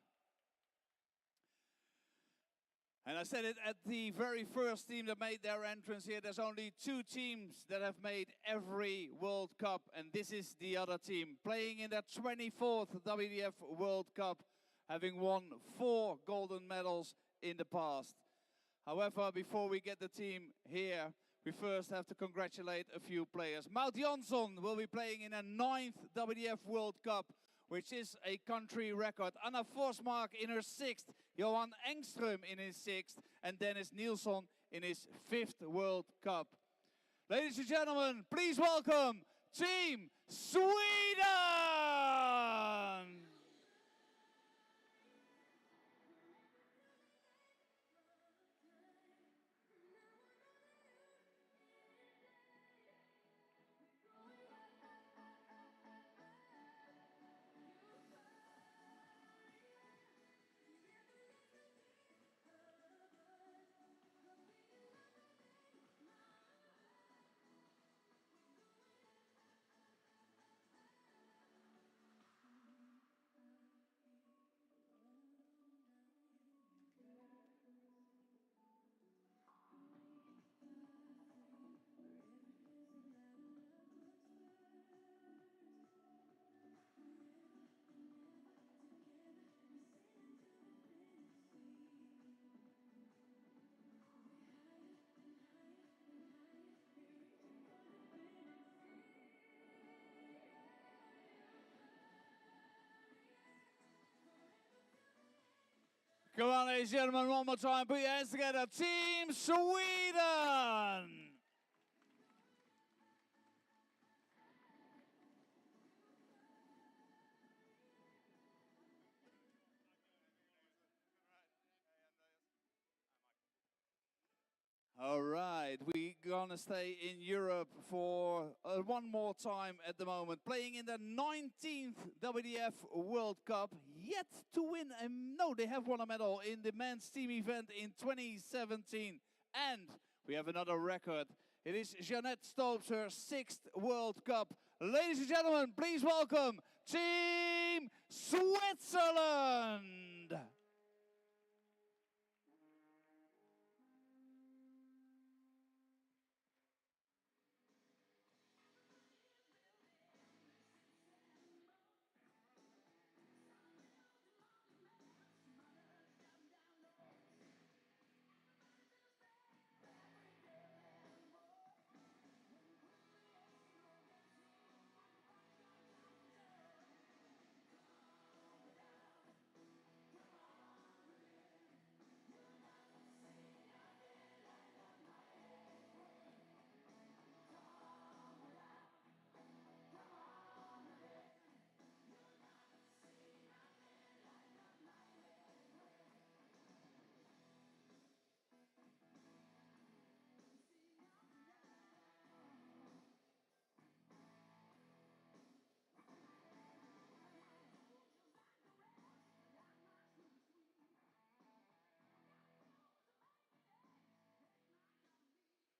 And I said it at the very first team that made their entrance here. There's only 2 teams that have made every World Cup, and this is the other team, playing in their 24th WDF World Cup, having won 4 golden medals in the past. However, before we get the team here, we first have to congratulate a few players. Maud Jansson will be playing in her 9th WDF World Cup, which is a country record. Anna Forsmark in her 6th, Johan Engström in his 6th, and Dennis Nilsson in his 5th World Cup. Ladies and gentlemen, please welcome Team Sweden! Come on, ladies and gentlemen, one more time. Put your hands together. Team Sweden! All right, we're gonna stay in Europe for one more time at the moment, playing in the 19th WDF World Cup, yet to win, no, they have won a medal in the men's team event in 2017, and we have another record. It is Jeanette Stopes, her 6th World Cup. Ladies and gentlemen, please welcome Team Switzerland!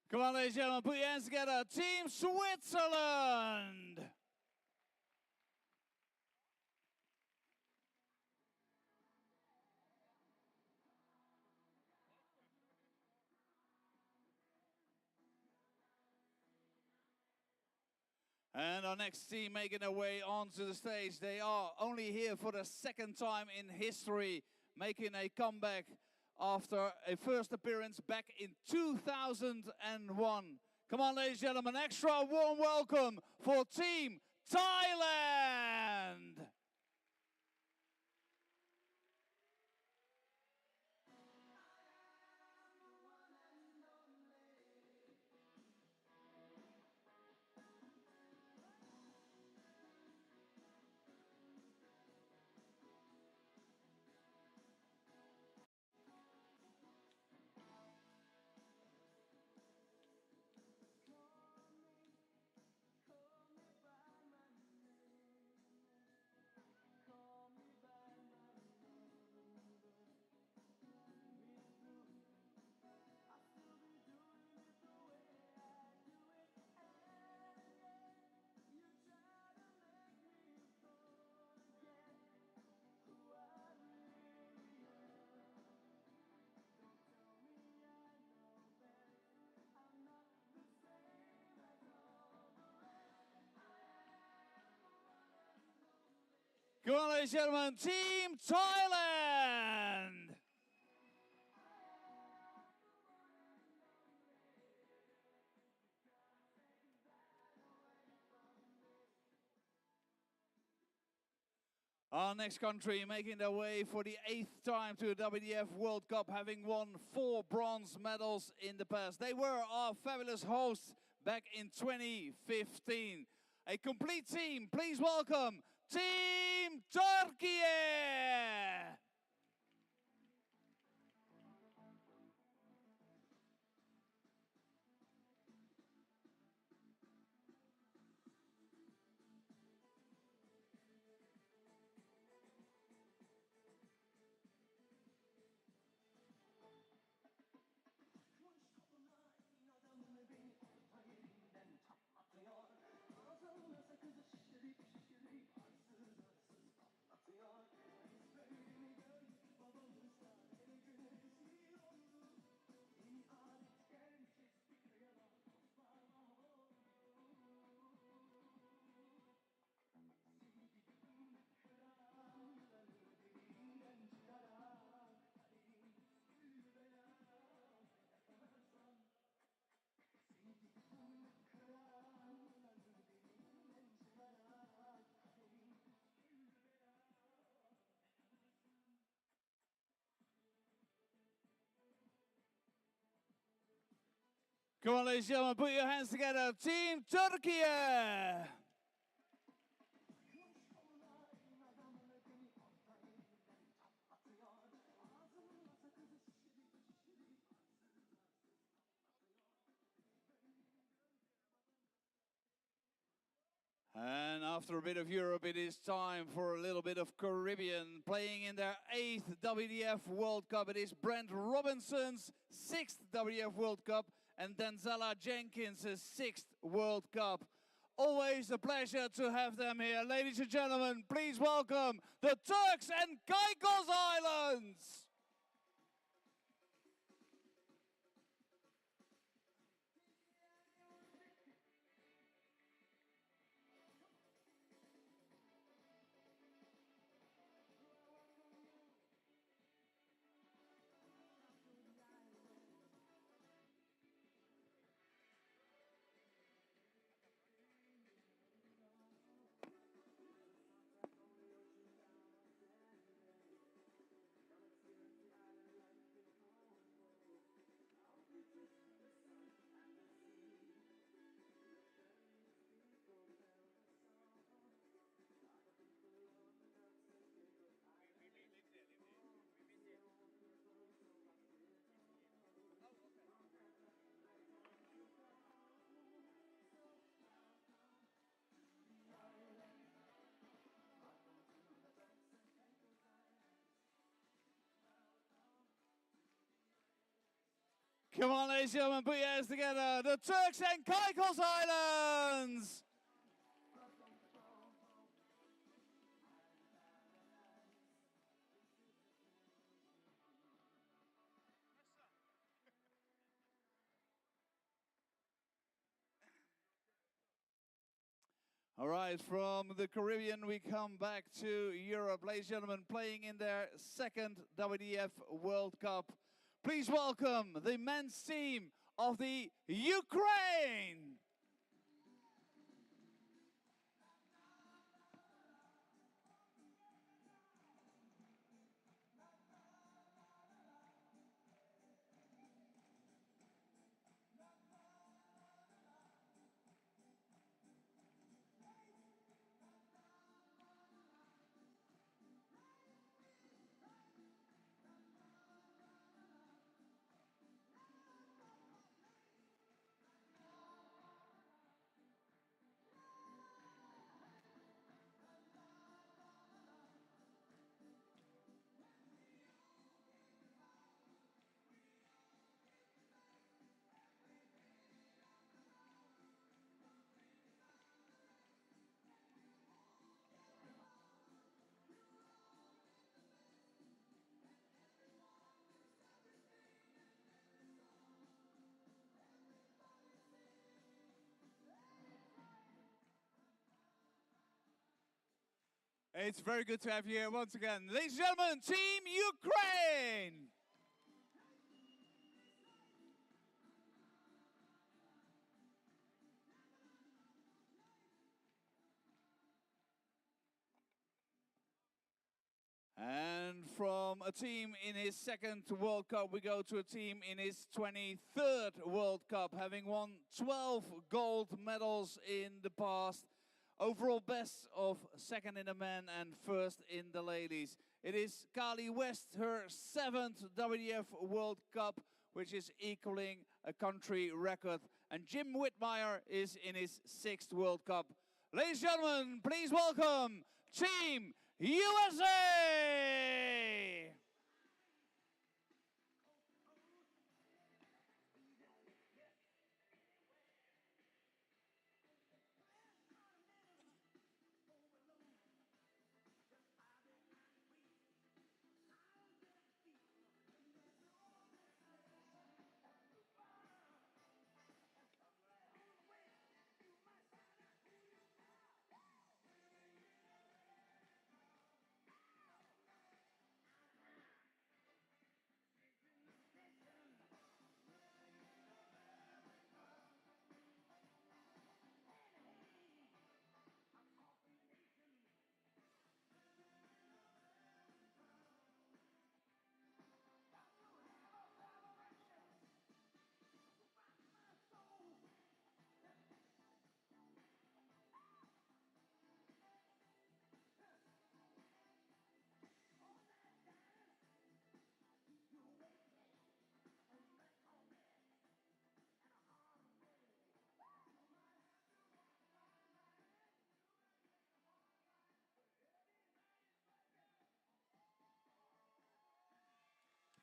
Come on, ladies and gentlemen, put your hands together. Team Switzerland! And our next team making their way onto the stage. They are only here for the 2nd time in history, making a comeback after a first appearance back in 2001. Come on, ladies and gentlemen, extra warm welcome for Team Thailand! Come on, ladies and gentlemen, Team Thailand! Our next country making their way for the 8th time to the WDF World Cup, having won 4 bronze medals in the past. They were our fabulous hosts back in 2015. A complete team, please welcome Team Turkey! Come on, ladies and gentlemen, put your hands together. Team Turkey! And after a bit of Europe, it is time for a little bit of Caribbean. Playing in their 8th WDF World Cup, it is Brent Robinson's 6th WDF World Cup and Denzella Jenkins' 6th World Cup. Always a pleasure to have them here. Ladies and gentlemen, please welcome the Turks and Caicos Islands. Come on, ladies and gentlemen, put your hands together. The Turks and Caicos Islands. All right, from the Caribbean, we come back to Europe. Ladies and gentlemen, playing in their 2nd WDF World Cup. Please welcome the men's team of the Ukraine. It's very good to have you here once again. Ladies and gentlemen, Team Ukraine! And from a team in his second World Cup, we go to a team in his 23rd World Cup, having won 12 gold medals in the past. Overall best of second in the men and first in the ladies. It is Kali West, her 7th WDF World Cup, which is equaling a country record. And Jim Whitmire is in his 6th World Cup. Ladies and gentlemen, please welcome Team USA!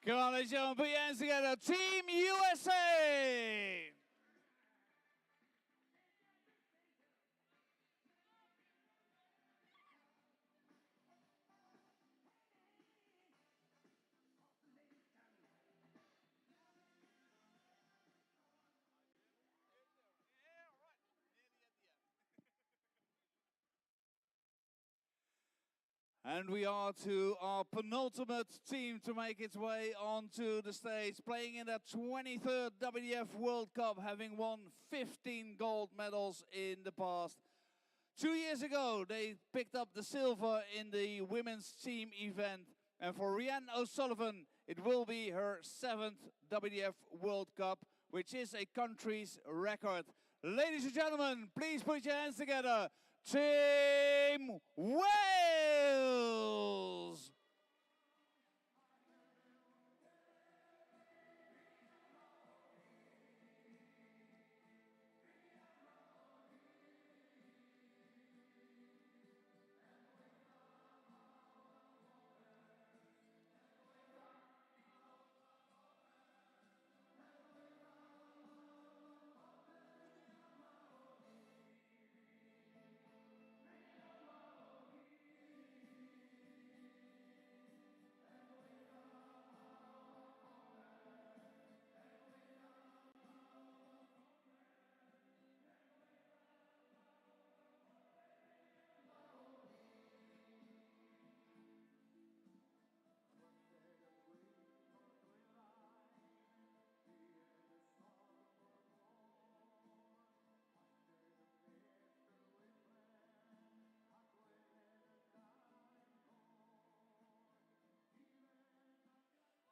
Come on, ladies and gentlemen, put your hands together. Team USA! And we are to our penultimate team to make its way onto the stage, playing in their 23rd WDF World Cup, having won 15 gold medals in the past. 2 years ago, they picked up the silver in the women's team event. And for Rhiannon O'Sullivan, it will be her 7th WDF World Cup, which is a country's record. Ladies and gentlemen, please put your hands together. Team Wales!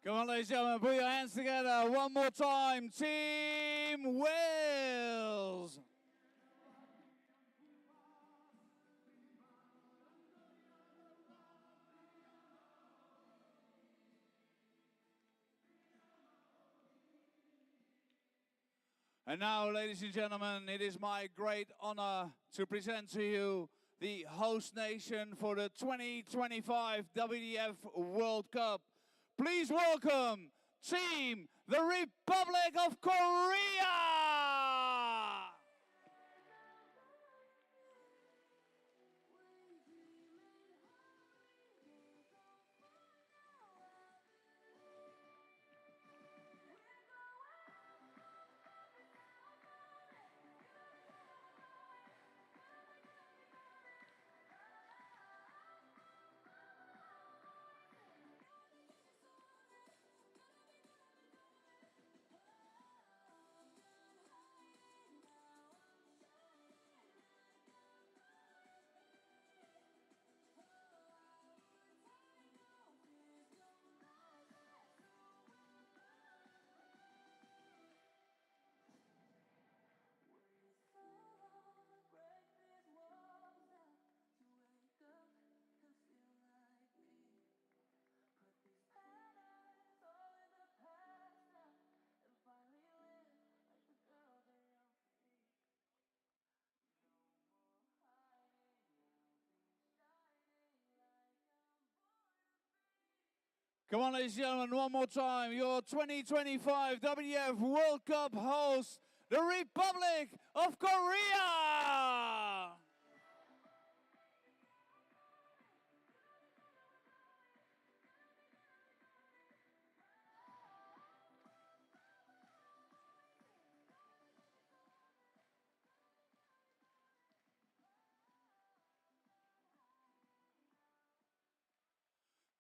Come on, ladies and gentlemen, put your hands together one more time. Team Wales! And now, ladies and gentlemen, it is my great honor to present to you the host nation for the 2025 WDF World Cup. Please welcome Team the Republic of Korea! Come on, ladies and gentlemen, one more time. Your 2025 WDF World Cup host, the Republic of Korea.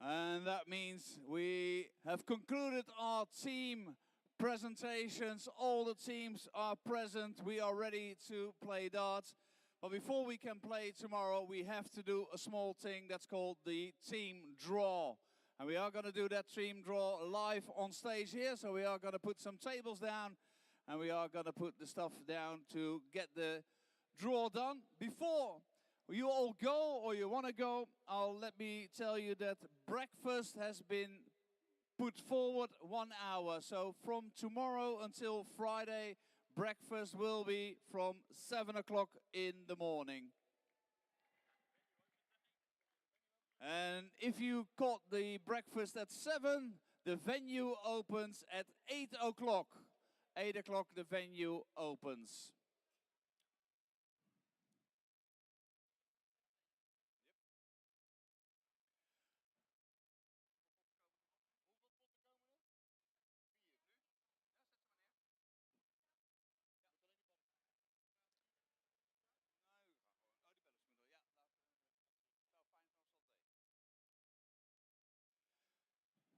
And that means we have concluded our team presentations. All the teams are present. We are ready to play darts. But before we can play tomorrow, we have to do a small thing that's called the team draw. And we are going to do that team draw live on stage here. So we are going to put some tables down and we are going to put the stuff down to get the draw done. Before you all go or you want to go, let me tell you that breakfast has been put forward 1 hour. So from tomorrow until Friday, breakfast will be from 7 o'clock in the morning. And if you caught the breakfast at 7, the venue opens at 8 o'clock. 8 o'clock the venue opens.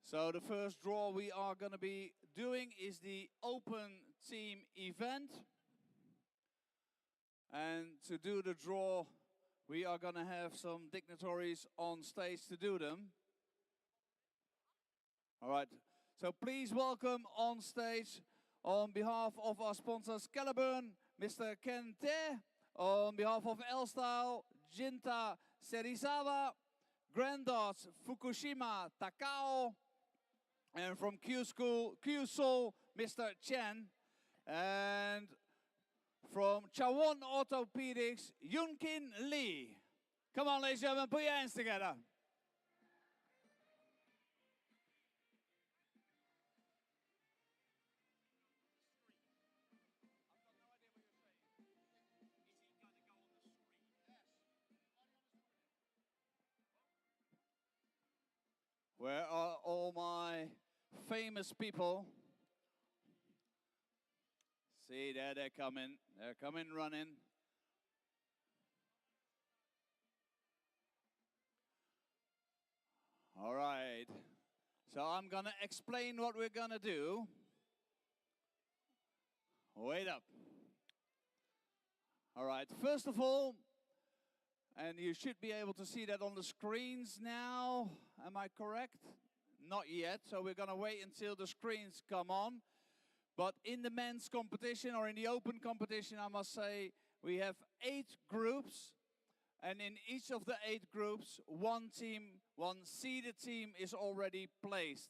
So the first draw we are going to be doing is the open team event. And to do the draw, we are going to have some dignitaries on stage to do them. All right. So please welcome on stage, on behalf of our sponsors Caliburn, Mr. Ken Te. On behalf of L-Style, Jinta Serizawa. Granddarts, Fukushima Takao. And from Q-Soul, Mr. Chen. And from Chawon Orthopedics, Yunkin Lee. Come on, ladies and gentlemen, put your hands together. Where are all my famous people? See, there they're coming. They're coming running. All right. So I'm going to explain what we're going to do. Wait up. All right. First of all, and you should be able to see that on the screens now. Am I correct? Not yet. So we're going to wait until the screens come on. But in the men's competition or in the open competition, I must say, we have 8 groups. And in each of the 8 groups, one team, one seeded team is already placed.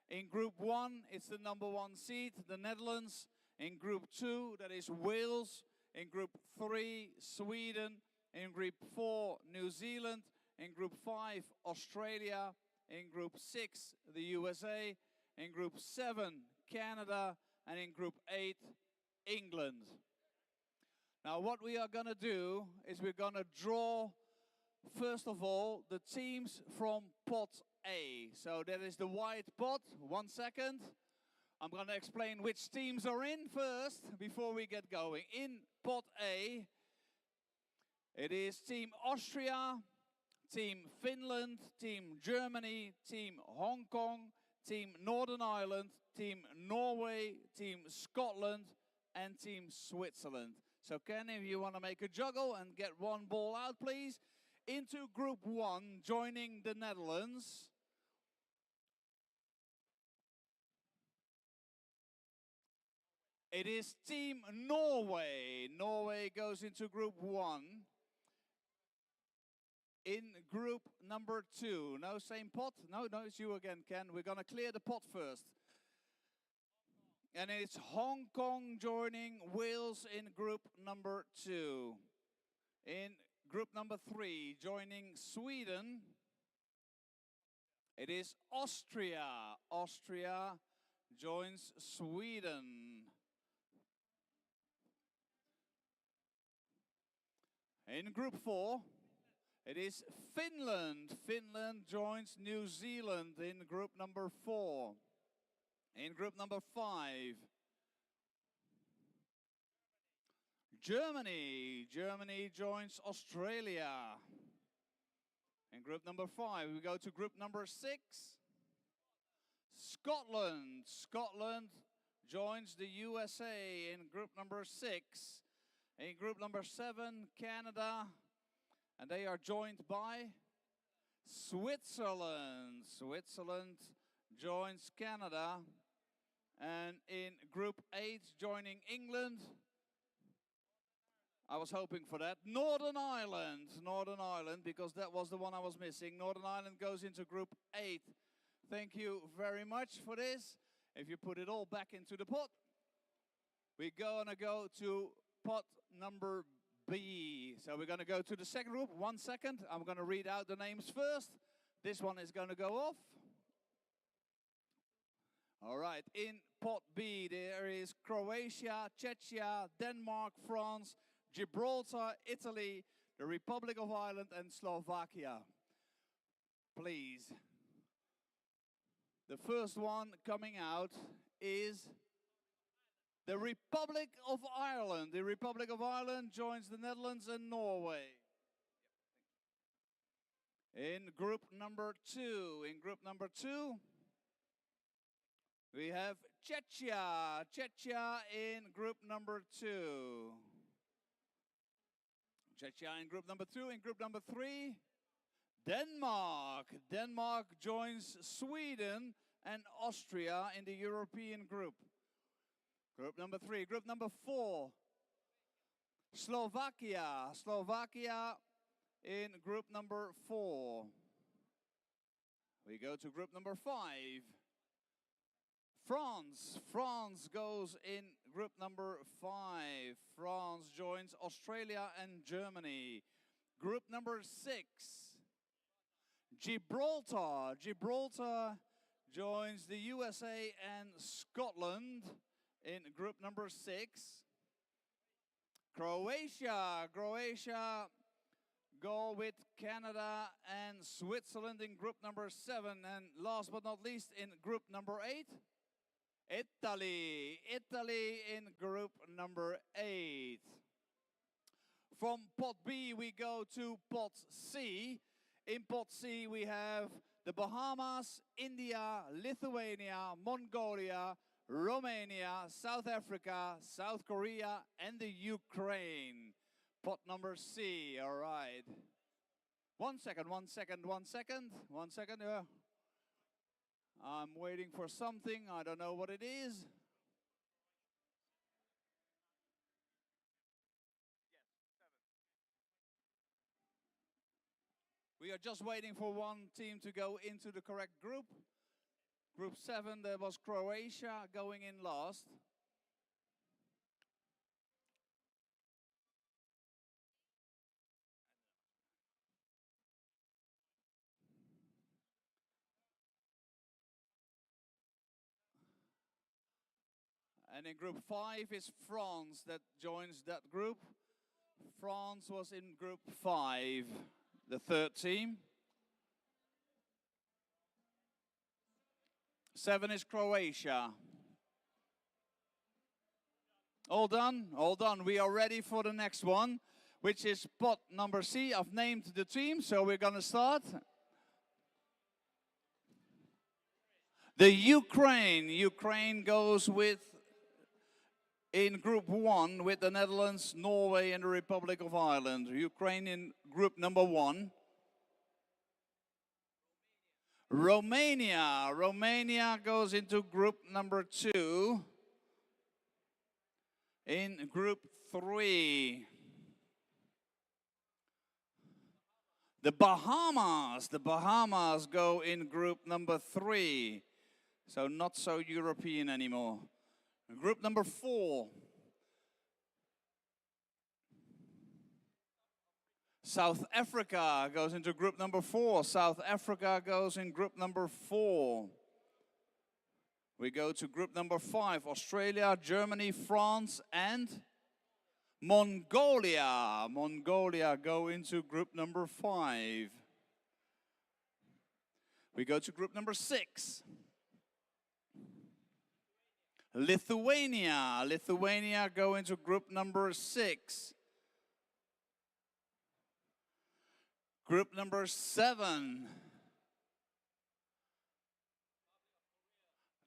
In group 1, it's the number 1 seed, the Netherlands. In group 2, that is Wales. In group 3, Sweden. In group 4, New Zealand. In group 5, Australia. In group 6, the USA. In group 7, Canada. And in group 8, England. Now what we are going to do is we're going to draw, first of all, the teams from pot A. So that is the white pot. 1 second. I'm going to explain which teams are in first before we get going. In pot A, it is Team Austria, Team Finland, Team Germany, Team Hong Kong, Team Northern Ireland, Team Norway, Team Scotland, and Team Switzerland. So Ken, if you want to make a juggle and get one ball out, please. Into Group 1, joining the Netherlands. It is Team Norway. Norway goes into Group 1. In group number 2. No, same pot? No, it's you again, Ken. We're going to clear the pot first. And it's Hong Kong joining Wales in group number 2. In group number 3, joining Sweden. It is Austria. Austria joins Sweden. In Group 4, it is Finland. Finland joins New Zealand in Group number 4. In Group number 5, Germany. Germany joins Australia. In Group number 5, we go to Group number 6. Scotland. Scotland joins the USA in Group number 6. In Group number 7, Canada. And they are joined by Switzerland. Switzerland joins Canada. And in Group 8, joining England, I was hoping for that, Northern Ireland. Northern Ireland, because that was the one I was missing. Northern Ireland goes into Group 8. Thank you very much for this. If you put it all back into the pot, we're gonna go to pot number B. So we're gonna go to the second group. 1 second, I'm gonna read out the names first. This one is gonna go off. All right, in pot B, there is Croatia, Czechia, Denmark, France, Gibraltar, Italy, the Republic of Ireland, and Slovakia. Please. The first one coming out is the Republic of Ireland. The Republic of Ireland joins the Netherlands and Norway. In group number 2, we have Czechia. Czechia in group number 2. Czechia in group number 2. In group number 3, Denmark. Denmark joins Sweden and Austria in the European group. Group number 3. Group number 4, Slovakia. Slovakia in group number 4. We go to group number 5. France. France goes in group number 5. France joins Australia and Germany. Group number 6. Gibraltar. Gibraltar joins the USA and Scotland in group number 6. Croatia. Croatia go with Canada and Switzerland in group number 7. And last but not least, in group number 8, Italy. Italy in group number 8. From pot B, we go to pot C. In pot C, we have the Bahamas, India, Lithuania, Mongolia, Romania, South Africa, South Korea, and the Ukraine. Pot number C, all right. 1 second, 1 second, 1 second, 1 second. I'm waiting for something, I don't know what it is. We are just waiting for one team to go into the correct group. Group 7, there was Croatia going in last. And in group 5 is France that joins that group. France was in group 5, the third team. 7 is Croatia. All done? All done. We are ready for the next one, which is pot number C. I've named the team, so we're going to start. The Ukraine. Ukraine goes with, in group 1, with the Netherlands, Norway, and the Republic of Ireland. Ukraine in group number 1. Romania. Romania goes into group number 2. In group 3. The Bahamas. The Bahamas go in group number 3. So not so European anymore. Group number 4. South Africa goes into group number 4. South Africa goes in group number 4. We go to group number 5. Australia, Germany, France, and Mongolia. Mongolia go into group number 5. We go to group number 6. Lithuania. Lithuania go into group number 6. Group number 7.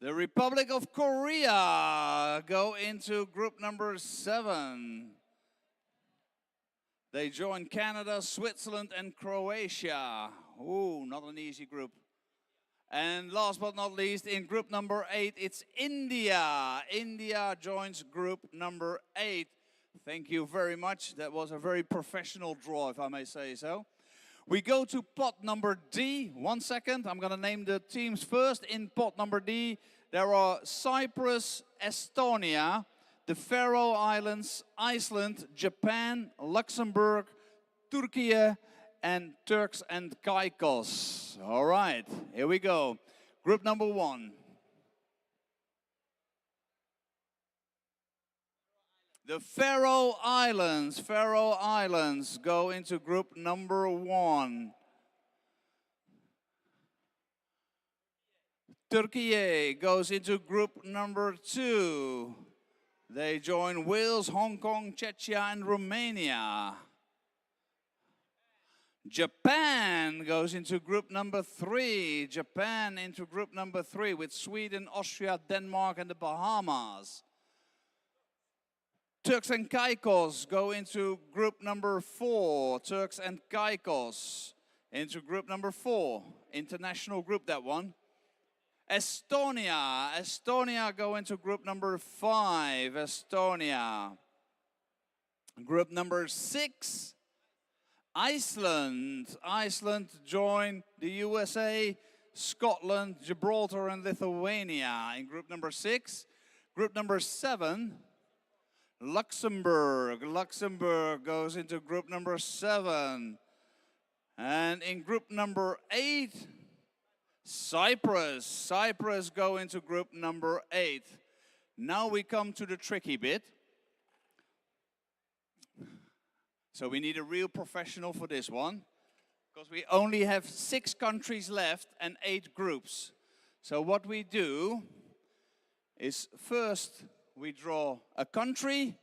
The Republic of Korea go into group number 7. They join Canada, Switzerland, and Croatia. Ooh, not an easy group. And last but not least, in group number 8, it's India. India joins group number 8. Thank you very much. That was a very professional draw, if I may say so. We go to pot number D. 1 second, I'm going to name the teams first. In pot number D, there are Cyprus, Estonia, the Faroe Islands, Iceland, Japan, Luxembourg, Turkey, and Turks and Caicos. All right, here we go. Group number 1. The Faroe Islands. Faroe Islands go into group number 1. Turkey goes into group number 2. They join Wales, Hong Kong, Czechia, and Romania. Japan goes into group number 3. Japan into group number 3 with Sweden, Austria, Denmark, and the Bahamas. Turks and Caicos go into group number 4. Turks and Caicos into group number 4. International group, that one. Estonia. Estonia go into group number 5. Estonia. Group number 6. Iceland. Iceland join the USA, Scotland, Gibraltar, and Lithuania in group number 6. Group number 7. Luxembourg. Luxembourg goes into group number 7. And in group number 8, Cyprus. Cyprus go into group number 8. Now we come to the tricky bit. So we need a real professional for this one, because we only have 6 countries left and 8 groups. So what we do is first we draw a country,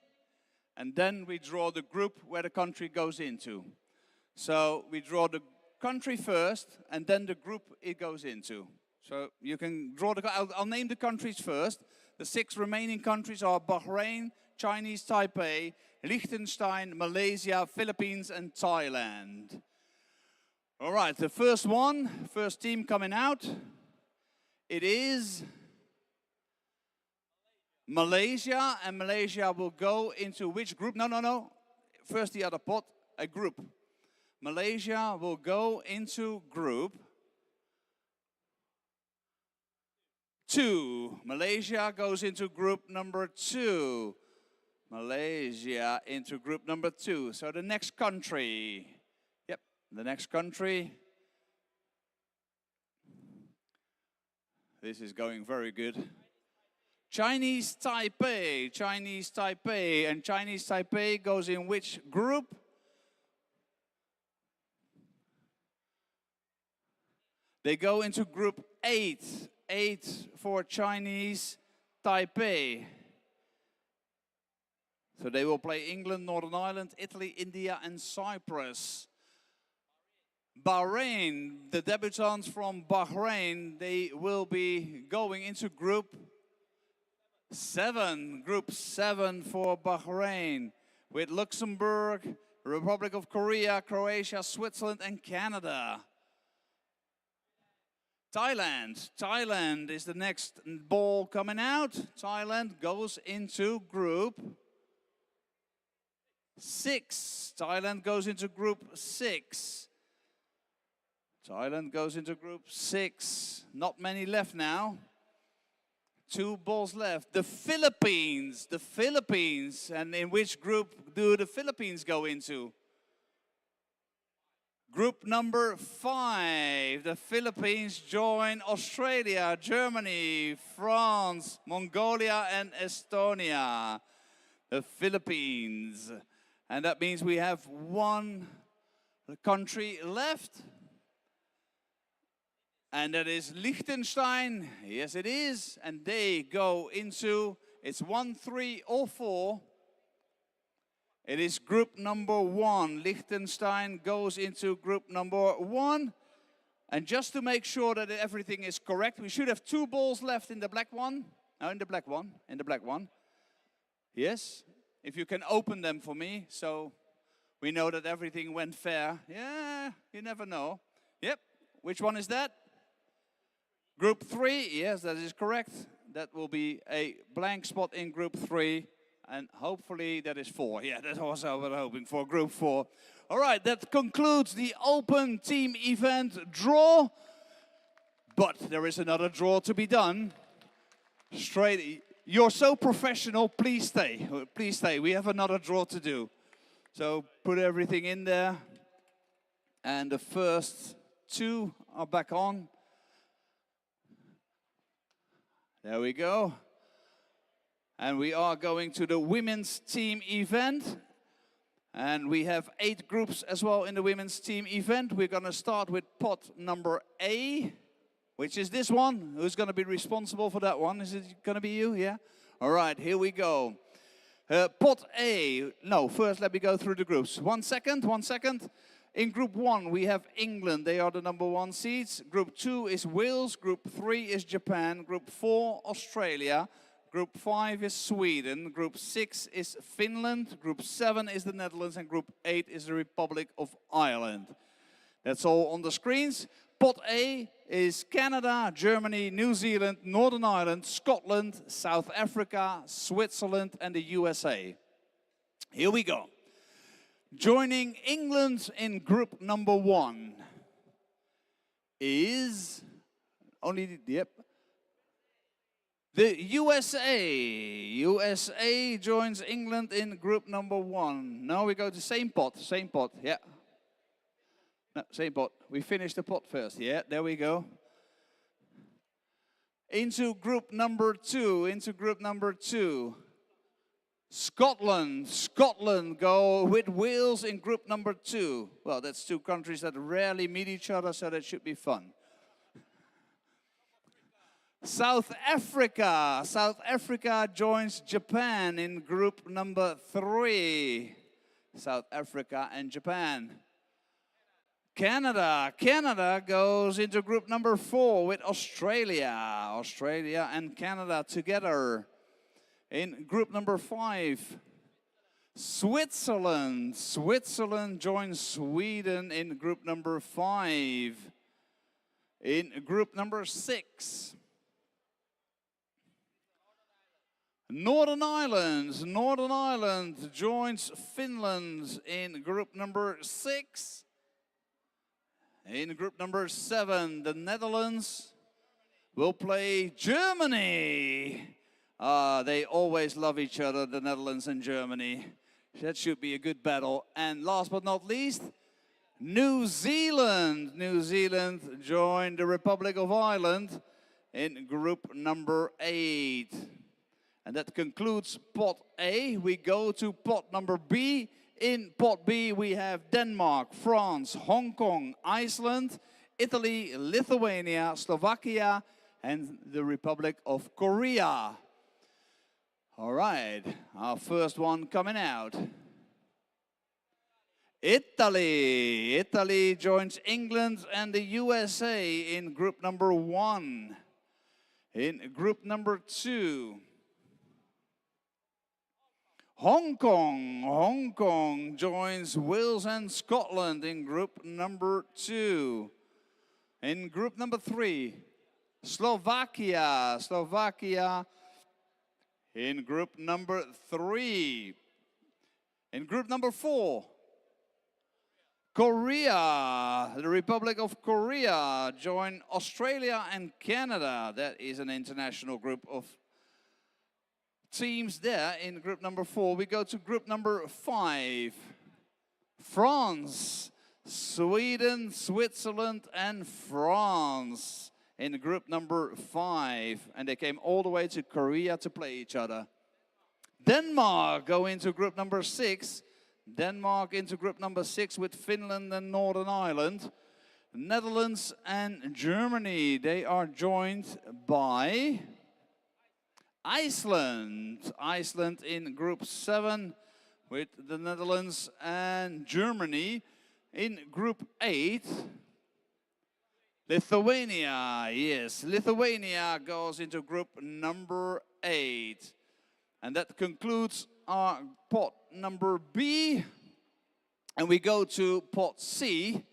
and then we draw the group where the country goes into. So we draw the country first, and then the group it goes into. So you can draw I'll name the countries first. The 6 remaining countries are Bahrain, Chinese Taipei, Liechtenstein, Malaysia, Philippines, and Thailand. All right, the first team coming out, it is Malaysia, and Malaysia will go into which group? No. First the other pot, a group. Malaysia will go into group 2. Malaysia goes into group number 2. Malaysia into group number 2. So the next country. Yep, the next country. This is going very good. Chinese Taipei. Chinese Taipei. And Chinese Taipei goes in which group? They go into group 8. 8 for Chinese Taipei. So they will play England, Northern Ireland, Italy, India, and Cyprus. Bahrain, the debutants from Bahrain, they will be going into group 7. Group 7 for Bahrain, with Luxembourg, Republic of Korea, Croatia, Switzerland, and Canada. Thailand. Thailand is the next ball coming out. Thailand goes into group 6. Thailand goes into group 6. Thailand goes into group 6. Not many left now. 2 balls left. The Philippines. The Philippines. And in which group do the Philippines go into? Group number 5, the Philippines join Australia, Germany, France, Mongolia, and Estonia. The Philippines. And that means we have one country left. And that is Liechtenstein. Yes, it is. And they go into, it's 1, 3, or 4. It is group number 1. Liechtenstein goes into group number 1. And just to make sure that everything is correct, we should have 2 balls left in the black one. No, in the black one. In the black one. Yes. If you can open them for me, so we know that everything went fair. Yeah, you never know. Yep. Which one is that? Group 3. Yes, that is correct. That will be a blank spot in group 3. And hopefully that is 4. Yeah, that's also what I'm hoping for, group 4. All right, that concludes the open team event draw. But there is another draw to be done. You're so professional, please stay. Please stay, we have another draw to do. So put everything in there. And the first 2 are back on. There we go. And we are going to the women's team event. And we have 8 groups as well in the women's team event. We're going to start with pot number A, which is this one. Who's going to be responsible for that one? Is it going to be you? Yeah? All right, here we go. Pot A. No, first let me go through the groups. 1 second, 1 second. In group 1, we have England. They are the number 1 seeds. Group 2 is Wales. Group 3 is Japan. Group 4, Australia. Group 5 is Sweden. Group 6 is Finland. Group 7 is the Netherlands. And Group 8 is the Republic of Ireland. That's all on the screens. Pot A is Canada, Germany, New Zealand, Northern Ireland, Scotland, South Africa, Switzerland, and the USA. Here we go. Joining England in group number 1 is the USA. USA joins England in group number 1. Now we go to same pot, yeah. No, same pot. We finished the pot first, yeah, there we go. Into group number 2, Scotland go with Wales in group number 2. Well, that's 2 countries that rarely meet each other, so that should be fun. South Africa joins Japan in group number 3. South Africa and Japan. Canada goes into group number 4 with Australia and Canada together. In group number 5, Switzerland joins Sweden in group number 5. In group number 6, Northern Ireland joins Finland in group number 6. In group number 7, the Netherlands will play Germany. They always love each other, the Netherlands and Germany. That should be a good battle. And last but not least, New Zealand joined the Republic of Ireland in group number 8. And that concludes pot A. We go to pot number B. In pot B, we have Denmark, France, Hong Kong, Iceland, Italy, Lithuania, Slovakia, and the Republic of Korea. All right, our first one coming out. Italy joins England and the USA in group number 1. In group number 2, Hong Kong joins Wales and Scotland in group number 2. In group number 3, Slovakia in group number 3. In group number 4, Korea, the Republic of Korea join Australia and Canada. That is an international group of teams there in group number 4. We go to group number 5. France Sweden, Switzerland, and France in group number 5. And they came all the way to Korea to play each other. Denmark go into group number 6. Denmark into group number 6 with Finland and Northern Ireland. Netherlands and Germany, they are joined by Iceland. Iceland in group 7 with the Netherlands and Germany. In group 8, Lithuania, yes, Lithuania goes into group number 8. And that concludes our pot number B. And we go to pot C.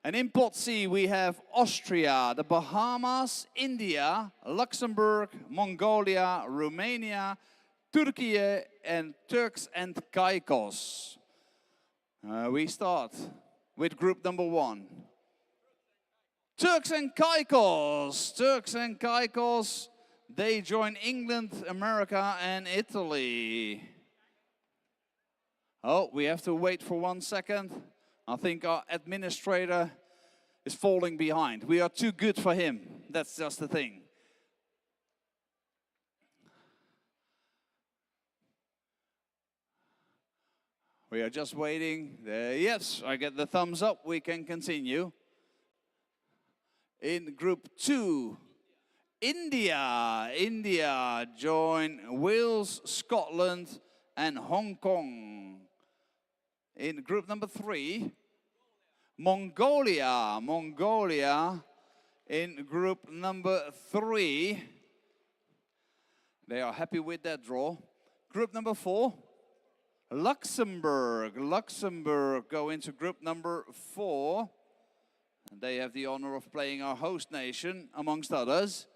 And in pot C we have Austria, the Bahamas, India, Luxembourg, Mongolia, Romania, Turkey, and Turks and Caicos. We start with group number 1. Turks and Caicos. Turks and Caicos, they join England, America, and Italy. Oh, we have to wait for 1 second. I think our administrator is falling behind. We are too good for him. That's just the thing. We are just waiting. Yes, I get the thumbs up. We can continue. In group 2, India. India join Wales, Scotland, and Hong Kong. In group number 3, Mongolia. Mongolia in group number 3. They are happy with that draw. Group number 4, Luxembourg. Luxembourg go into group number 4. And they have the honor of playing our host nation, amongst others.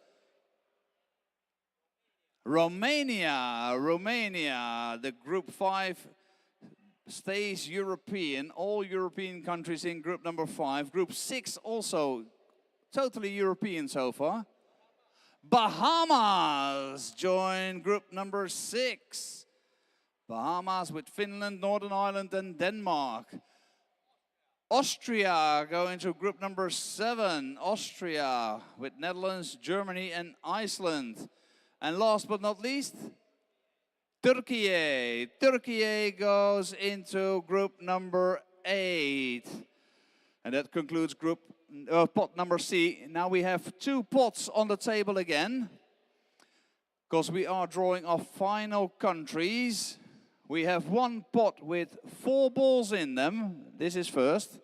Romania. Romania, the group 5 stays European. All European countries in group number 5. Group 6 also totally European so far. Bahamas join group number 6. Bahamas with Finland, Northern Ireland, and Denmark. Austria go into group number 7. Austria with Netherlands, Germany, and Iceland. And last but not least, Turkey. Turkey goes into group number 8. And that concludes pot number C. Now we have 2 pots on the table again, because we are drawing our final countries. We have 1 pot with 4 balls in them. This is first.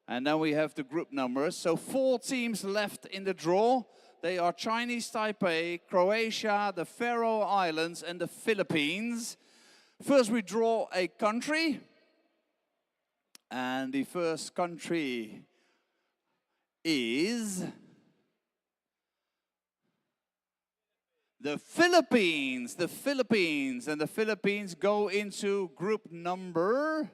And then we have the group numbers. So 4 teams left in the draw. They are Chinese Taipei, Croatia, the Faroe Islands, and the Philippines. First we draw a country. And the first country is the Philippines. The Philippines. And the Philippines go into group number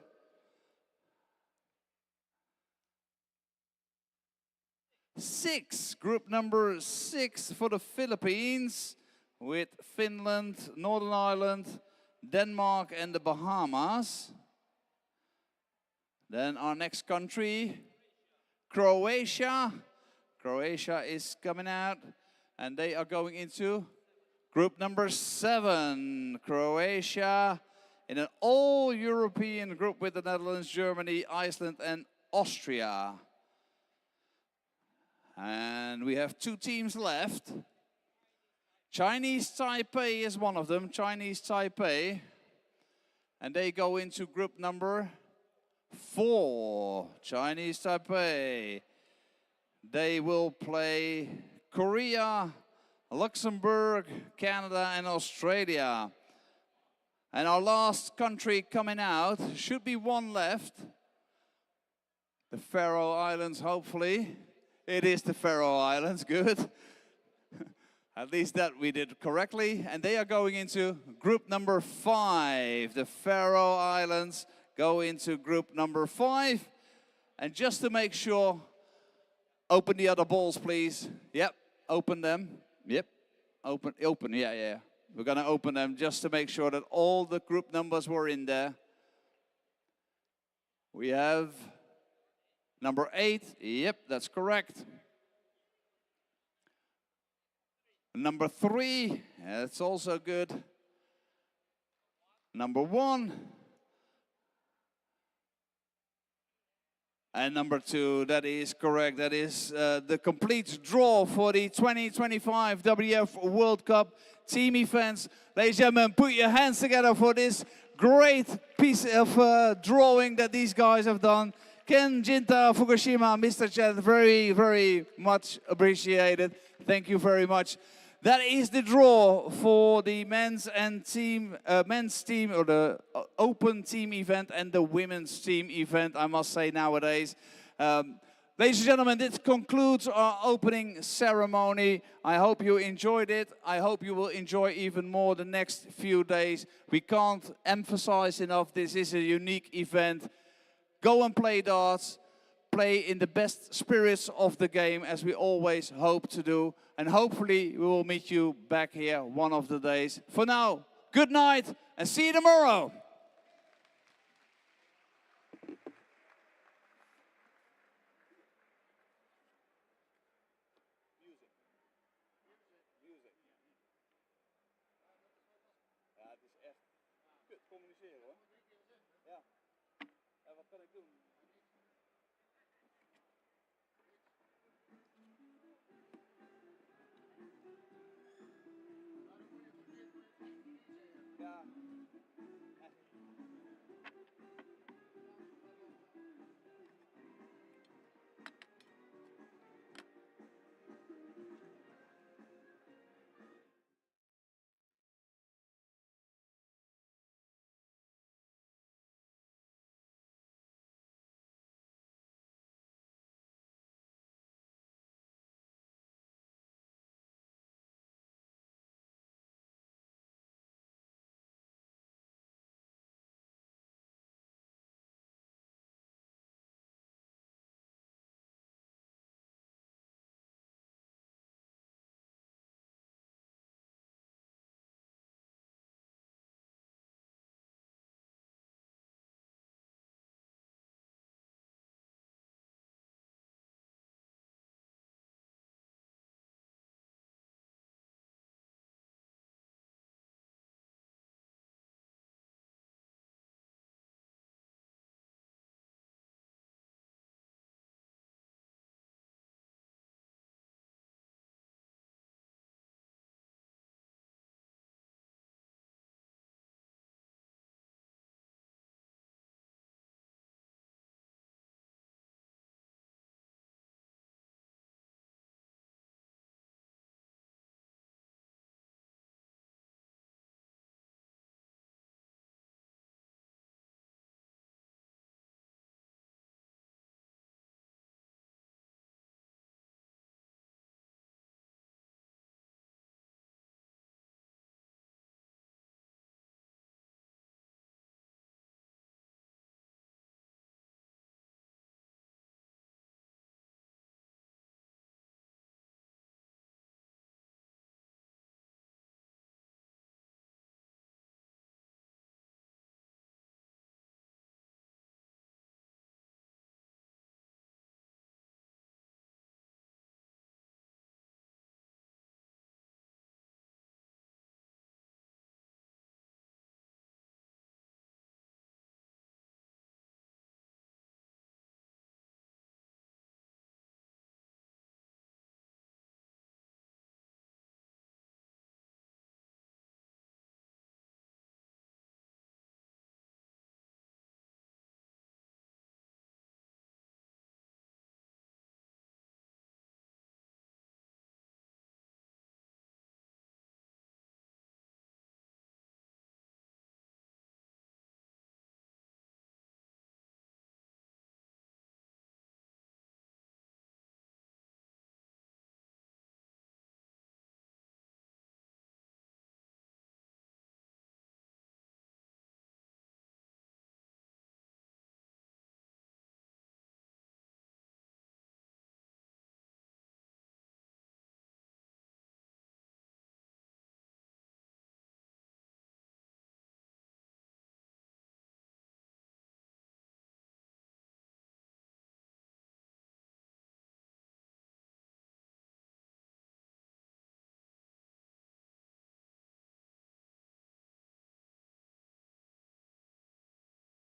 6. Group number 6 for the Philippines, with Finland, Northern Ireland, Denmark, and the Bahamas. Then our next country, Croatia. Croatia is coming out, and they are going into group number 7. Croatia in an all-European group with the Netherlands, Germany, Iceland, and Austria. And we have 2 teams left. Chinese Taipei is one of them, Chinese Taipei. And they go into group number 4. Chinese Taipei. They will play Korea, Luxembourg, Canada, and Australia. And our last country coming out, should be 1 left. The Faroe Islands, hopefully. It is the Faroe Islands, good. At least that we did correctly. And they are going into group number 5. The Faroe Islands go into group number 5. And just to make sure, open the other balls, please. Yep, open them. Yep, open, yeah. We're gonna open them just to make sure that all the group numbers were in there. We have Number 8, yep, that's correct. Number 3, that's also good. Number 1. And number 2, that is correct. That is the complete draw for the 2025 WDF World Cup team events. Ladies and gentlemen, put your hands together for this great piece of drawing that these guys have done. Ken, Jinta, Fukushima, Mr. Chet, very, very much appreciated. Thank you very much. That is the draw for the men's team, or the open team event, and the women's team event, I must say nowadays. Ladies and gentlemen, this concludes our opening ceremony. I hope you enjoyed it. I hope you will enjoy even more the next few days. We can't emphasize enough, this is a unique event. Go and play darts. Play in the best spirits of the game, as we always hope to do. And hopefully we will meet you back here one of the days. For now, good night and see you tomorrow. Ja, het is echt kut communiceren hoor. Ja. Wat kan ik doen?